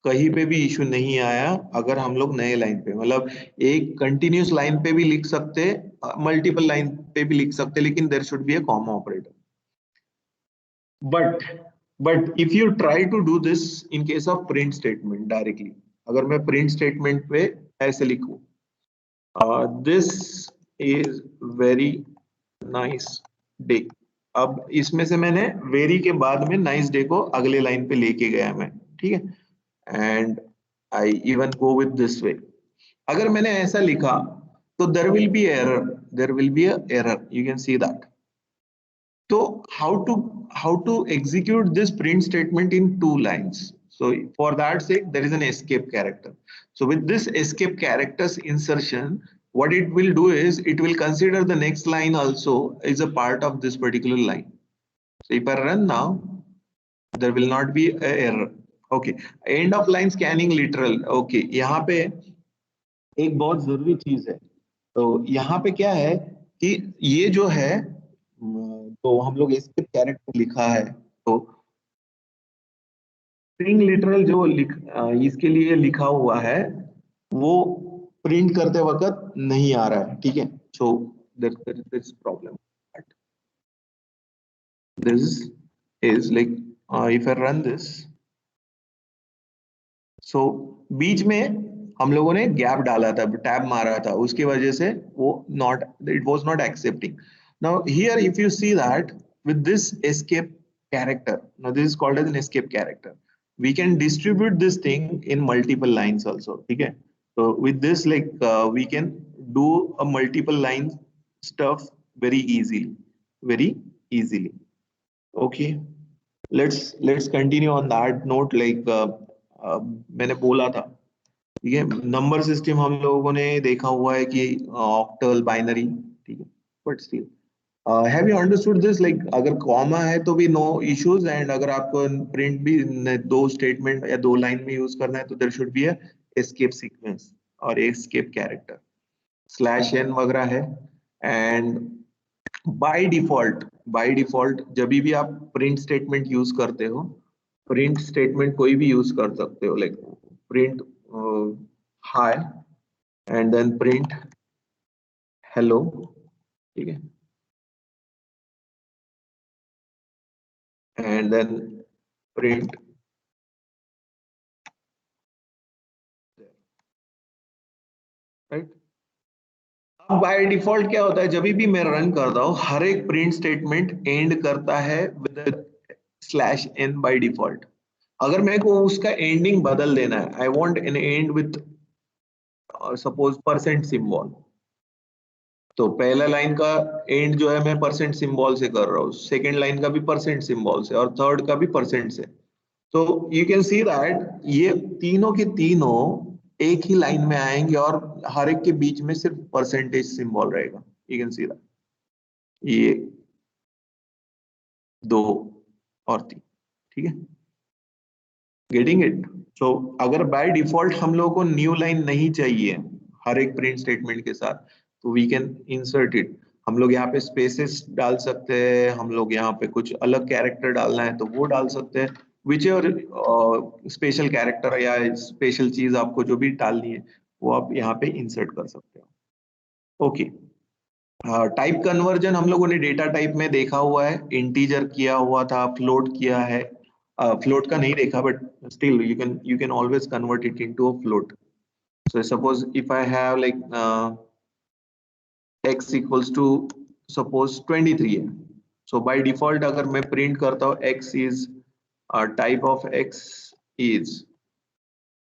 S1: कहीं पे भी इशू नहीं आया। अगर हम लोग नए लाइन पे, मतलब एक कंटिन्यूस लाइन पे भी लिख सकते, मल्टीपल लाइन पे भी लिख सकते, लेकिन there should be a comma operator. But if you try to do this in case of print statement directly, अगर मैं प्रिंट स्टेटमेंट पे ऐसे लिखूं, this is very nice day, अब इसमें से मैंने वेरी के बाद में नाइस डे को अगले लाइन पे लेके गया मैं, ठीक है? and I even go with this way. अगर मैंने ऐसा लिखा तो there will be error, there will be a error, you can see that. So how to execute this print statement in 2 lines? So for that sake there is an escape character. So with this escape characters insertion, what it will do is it will consider the next line also is a part of this particular line. So if I run now, there will not be a error. Okay, end of line scanning literal. Okay, यहाँ पे एक बहुत जरूरी चीज है। तो यहाँ पे क्या है कि ये जो है, तो हम लोग इसके कैरेक्टर लिखा है, तो स्ट्रिंग लिटरल जो इसके लिए लिखा हुआ है वो प्रिंट करते वक्त नहीं आ रहा है, ठीक है? So this problem, this is like if I run this, so बीच में हम लोगों ने गैप डाला था, टैब मारा था, उसकी वजह से वो not, it was not accepting. Now here if you see that with this escape character, now this is called as an escape character, we can distribute this thing in multiple lines also, ठीक है? So with this like we can do a multiple line stuff very easily. Okay, let's continue on that note. Like मैंने बोला था, ठीक है, number system हम लोगों ने देखा हुआ है कि ऑक्टल बाइनरी, ठीक है, but still have you understood this, like अगर कॉमा है तो भी नो इश्यूज, एंड अगर आपको प्रिंट भी 2 स्टेटमेंट या 2 लाइन में यूज करना है तो there should be a escape sequence और एस्केप कैरेक्टर, स्लैश एन वगैरह है। एंड बाय डिफॉल्ट जब भी आप प्रिंट स्टेटमेंट यूज करते हो, प्रिंट स्टेटमेंट कोई भी यूज कर सकते हो, like print hi and then print hello, ठीक है, एंड देन प्रिंट, राइट? अब बाय डिफॉल्ट क्या होता है, जब भी मैं रन करता हूँ हर एक प्रिंट स्टेटमेंट एंड करता है with slash n by default. अगर मेरे को उसका एंडिंग बदल देना है, I want an end with suppose percent symbol, तो पहला लाइन का एंड जो है मैं परसेंट सिंबल से कर रहा हूँ, सेकेंड लाइन का भी परसेंट सिंबल से, और थर्ड का भी परसेंट से। तो यू कैन सी दैट ये तीनों के तीनों एक ही लाइन में आएंगे और हर एक के बीच में सिर्फ परसेंटेज सिंबल रहेगा। यू कैन सी दैट ये 2 और 3, ठीक है? Getting it? सो अगर बाय डिफॉल्ट हम लोगों को न्यू लाइन नहीं चाहिए हर एक प्रिंट स्टेटमेंट के साथ, तो वी कैन इंसर्ट इट। हम लोग यहाँ पे स्पेसेस डाल सकते हैं, हम लोग यहाँ पे कुछ अलग कैरेक्टर डालना है तो वो डाल सकते हैं, विच एवर स्पेशल कैरेक्टर या स्पेशल चीज आपको जो भी डालनी है वो आप यहाँ पे इंसर्ट कर सकते हो। ओके, टाइप कन्वर्जन हम लोगों ने डेटा टाइप में देखा हुआ है, इंटीजर किया हुआ था, फ्लोट किया है। फ्लोट का नहीं देखा, but still you can always convert it into a float. So suppose if I have like x equals to suppose 23 है, so by default अगर मैं print करता हूँ x is type of x is,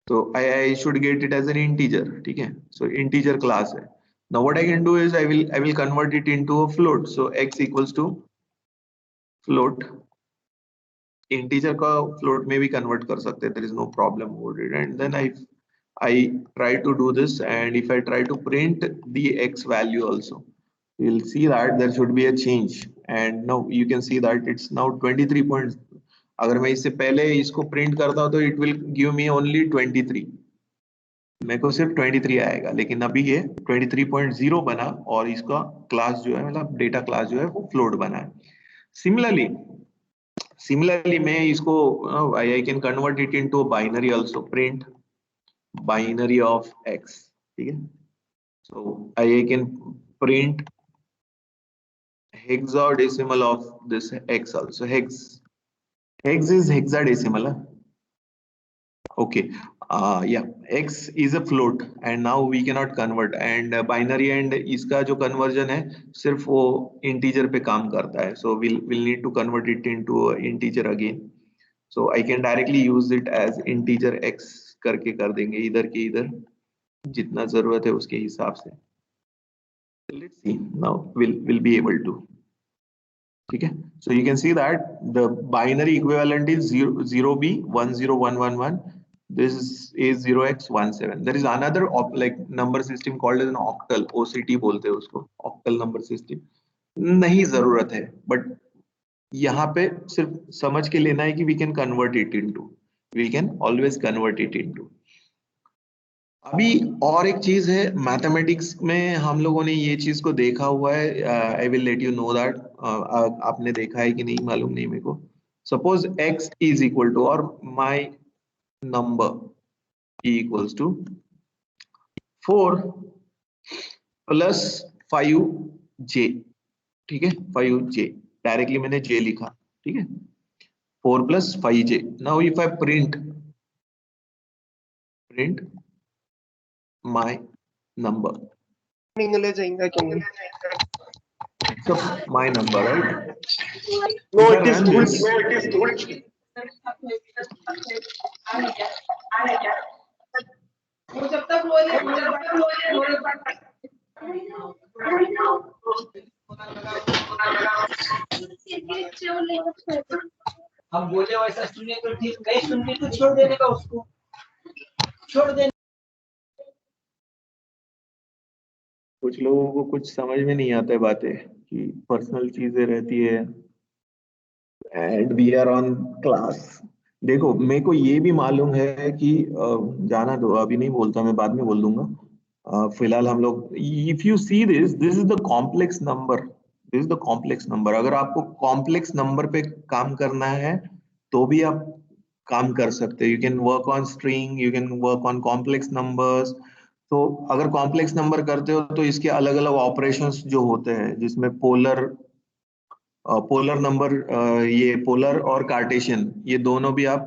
S1: तो I should get it as an integer, ठीक है? So integer class है. Now what I can do is I will convert it into a float. So x equals to float. Integer का float में भी convert कर सकते हैं, there is no problem about it. And then I try to do this, and if I try to print the x value also, you'll see that there should be a change, and now you can see that it's now 23 points. अगर मैं इससे पहले इसको print करता हूँ तो it will give me only 23, मेरे को सिर्फ 23 आएगा, लेकिन अभी ये 23.0 बना और इसका क्लास जो है मतलब डेटा क्लास जो है वो फ्लोट बना है। Similarly मैं इसको I can convert it into a binary also, print binary of x, ठीक है? So I can print hexadecimal of this x also. Hex is hexadecimal, huh? Okay, yeah, x is a float and now we cannot convert, and binary and इसका जो conversion है सिर्फ वो integer पे काम करता है, so we'll need to convert it into a integer again. So I can directly use it as integer x करके कर देंगे इधर के इधर, जितना जरूरत है उसके हिसाब से। Let's see, now we'll be able to, ठीक है? So you can see that the binary equivalent is 0b 10111. This is 0x17. There is another like number system called as an octal, OCT बोलते हैं उसको, octal number system. नहीं जरूरत है, but यहाँ पे सिर्फ समझ के लेना है कि we can convert it into, we can always convert it into. अभी और एक चीज है मैथमेटिक्स में, हम लोगों ने ये चीज को देखा हुआ है, I will let you know that, आपने देखा है कि नहीं मालूम नहीं मेरे को। Suppose x is equal to और my number equals to 4 plus 5j, ठीक है? 5j डायरेक्टली मैंने j लिखा, ठीक है? 4 plus 5j. Now if I print my number, so my number, right?
S3: No,
S1: If I
S3: it is
S1: run this,
S3: हम बोले वैसा सुने तो ठीक, नहीं सुनने तो छोड़ देने का, उसको छोड़ देने।
S1: कुछ लोगों को कुछ समझ में नहीं आता है बातें कि पर्सनल चीजें रहती है and we are on class. देखो मेरे को ये भी मालूम है कि जाना दो, अभी नहीं बोलता, मैं बाद में बोल दूंगा। फिलहाल हम लोग, if you see this is the complex number, this is the complex number. अगर आपको कॉम्प्लेक्स नंबर पे काम करना है तो भी आप काम कर सकते हैं। You can work on string, you can work on complex numbers. तो अगर कॉम्प्लेक्स नंबर करते हो तो इसके अलग अलग ऑपरेशंस जो होते हैं, जिसमें पोलर नंबर, ये पोलर और कार्टेशियन, ये दोनों भी आप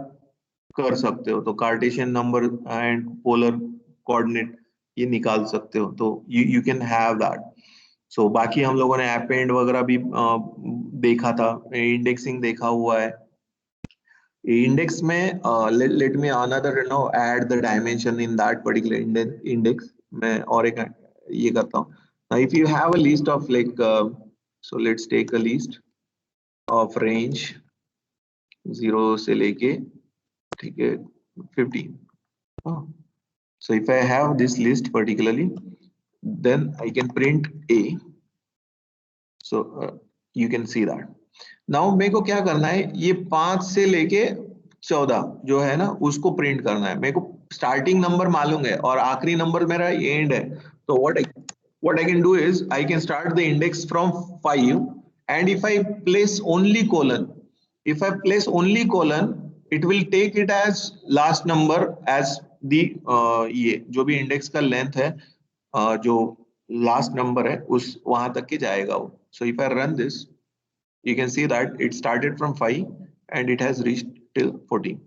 S1: कर सकते हो। तो Cartesian number and polar coordinate ये निकाल सकते हो, तो यू कैन हैव दैट। सो बाकी हम लोगों ने अपेंड वगैरह भी देखा था, इंडेक्सिंग देखा हुआ है। इंडेक्स में let me another no add the dimension in that particular index. मैं और एक ये करता हूँ। If you have a list of like, so let's take a list of range 0 से लेके, ठीक है, 15। So if I have this list particularly, then I can print A. So you can see that. Now मेरे को क्या करना है, ये 5 से लेके 14 जो है ना उसको प्रिंट करना है। मेरे को स्टार्टिंग नंबर मालूम है और आखिरी नंबर मेरा एंड है, तो what I can do is I can start the index from 5 and if I place only colon, it will take it as last number as the ये जो भी इंडेक्स का लेंथ है जो लास्ट नंबर है उस वहां तक के जाएगा वो। So if I run this, you can see that it started from 5 and it has reached till 14.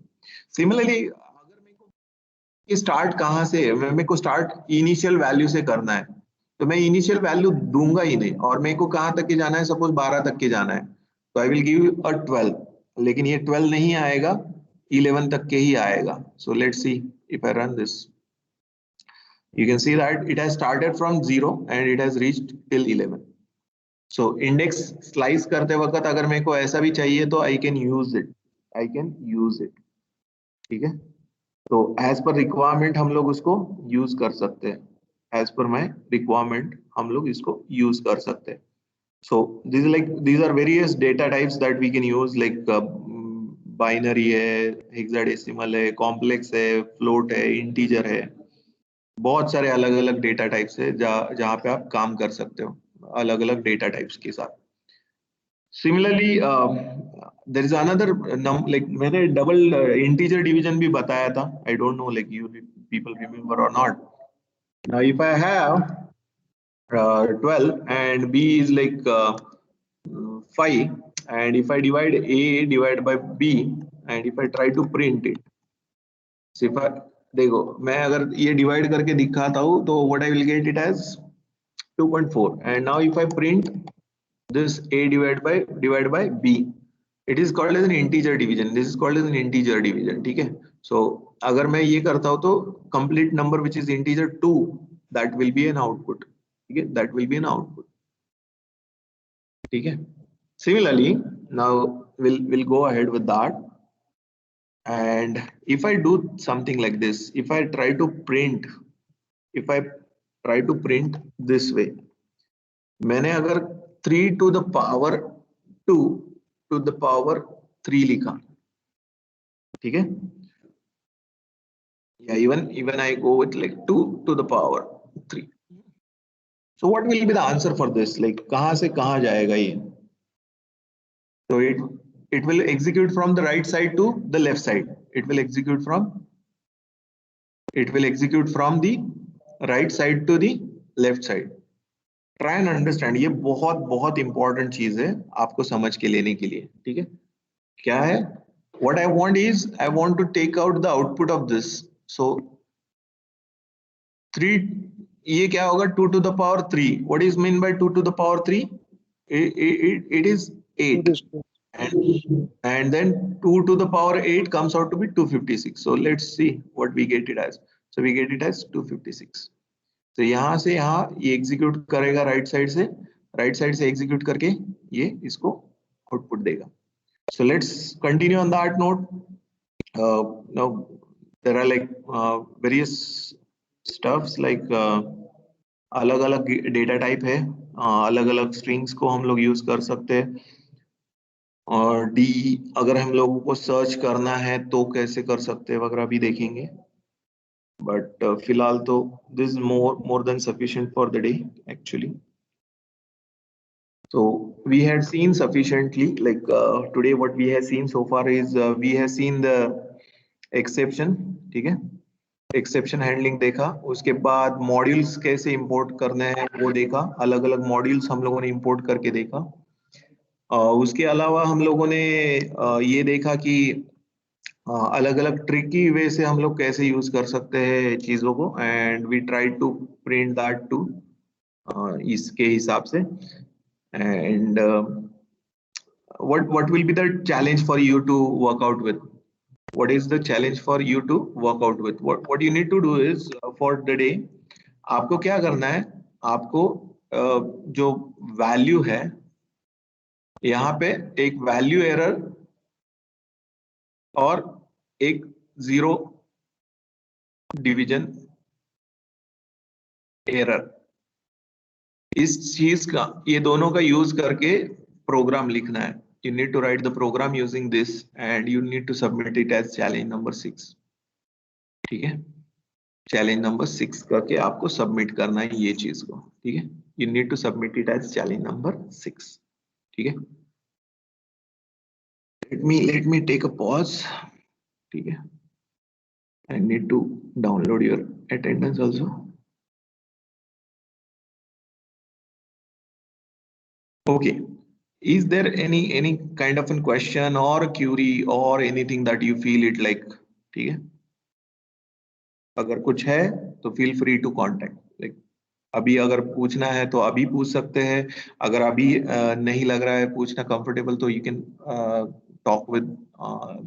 S1: Similarly, अगर मेरे को स्टार्ट कहाँ से है, मेरे को स्टार्ट इनिशियल वैल्यू से करना है, तो मैं इनिशियल वैल्यू दूंगा ही नहीं और मेरे को कहाँ तक के जाना है, सपोज 12 तक के जाना है, तो आई विल गिव यू अ 12, लेकिन ये 12 नहीं आएगा, 11 तक के ही आएगा। सो let's see if I run this, you can see that it has started from 0 and it has reached till 11. So index slice करते वक्त अगर मेरे को ऐसा भी चाहिए तो I can use it, ठीक है। तो as per requirement हम लोग उसको use कर सकते हैं, as per my requirement हम लोग इसको use कर सकते हैं। So these are various data types that we can use, like binary है, hexadecimal है, complex है, float है, integer है, बहुत सारे अलग अलग डेटा टाइप्स है जहाँ पे आप काम कर सकते हो अलग अलग डेटा टाइप्स के साथ। Similarly there is another like मैंने डबल इंटीजर डिवीजन भी बताया था, I don't know like you people remember or not. Now if I have 12 and b is like 5 and if I divide a divided by b and if I try to print it, सिर्फ देखो मैं अगर ये divide करके दिखाता हूँ तो what I will get it as 2.4 and now if I print this a divided by b, it is called as an integer division, this is called as an integer division, ठीक है। so अगर मैं ये करता हूँ तो complete number which is integer 2 that will be an output, ठीक है, that will be an output, ठीक है। similarly now we'll go ahead with that. And if I do something like this, if I try to print this way, मैंने अगर 3 to the power 2 to the power 3 लिखा, ठीक है, yeah, even I go with like 2 to the power 3. So what will be the answer for this? Like कहाँ से कहाँ जाएगा ये? So it will execute from the right side to the left side. It will execute from the right side to the left side. Try and understand, ये बहुत बहुत important चीज है आपको समझ के लेने के लिए, ठीक है। क्या है? What I want is I want to take out the output of this. So 3, ये क्या होगा? 2 to the power 3. What is mean by 2 to the power 3? It is 8. And then 2 to the power 8 comes out to be 256. So let's see what we get it as. So we get it as 256. तो यहाँ से यहाँ ये execute करेगा right side से execute करके ये इसको आउटपुट देगा। So let's continue on that note. Now there are like various stuffs like अलग अलग डेटा टाइप है, अलग अलग स्ट्रिंग्स को हम लोग यूज कर सकते हैं, और डी अगर हम लोगों को सर्च करना है तो कैसे कर सकते हैं वगैरह भी देखेंगे। बट फिलहाल तो this is more than sufficient for the day actually. So we had seen sufficiently, like today what we have seen so far is we have seen the exception, ठीक है, एक्सेप्शन हैंडलिंग देखा, उसके बाद modules कैसे import करने हैं वो देखा, अलग अलग मॉड्यूल्स हम लोगों ने इंपोर्ट करके देखा। उसके अलावा हम लोगों ने ये देखा कि अलग अलग ट्रिकी वे से हम लोग कैसे यूज कर सकते हैं चीजों को, and we try to print that to इसके हिसाब से। And what will be the challenge for you to work out with? What is the challenge for you to work out with? What you need to do is for the day, आपको क्या करना है, आपको जो value है यहाँ पे एक वैल्यू एरर और एक 0 डिवीजन एरर, इस चीज का, ये दोनों का यूज करके प्रोग्राम लिखना है। you need to write the program using this and you need to submit it as challenge number 6. ठीक है, challenge number 6 करके आपको submit करना है ये चीज को. ठीक है, you need to submit it as challenge number 6. ठीक है, let me take a pause. ठीक है, I need to download your attendance also. Okay, is there any kind of a question or a query or anything that you feel it like? ठीक है, अगर कुछ है तो feel free to contact. Like अभी अगर पूछना है तो अभी पूछ सकते हैं, अगर अभी नहीं लग रहा है पूछना comfortable तो you can talk with me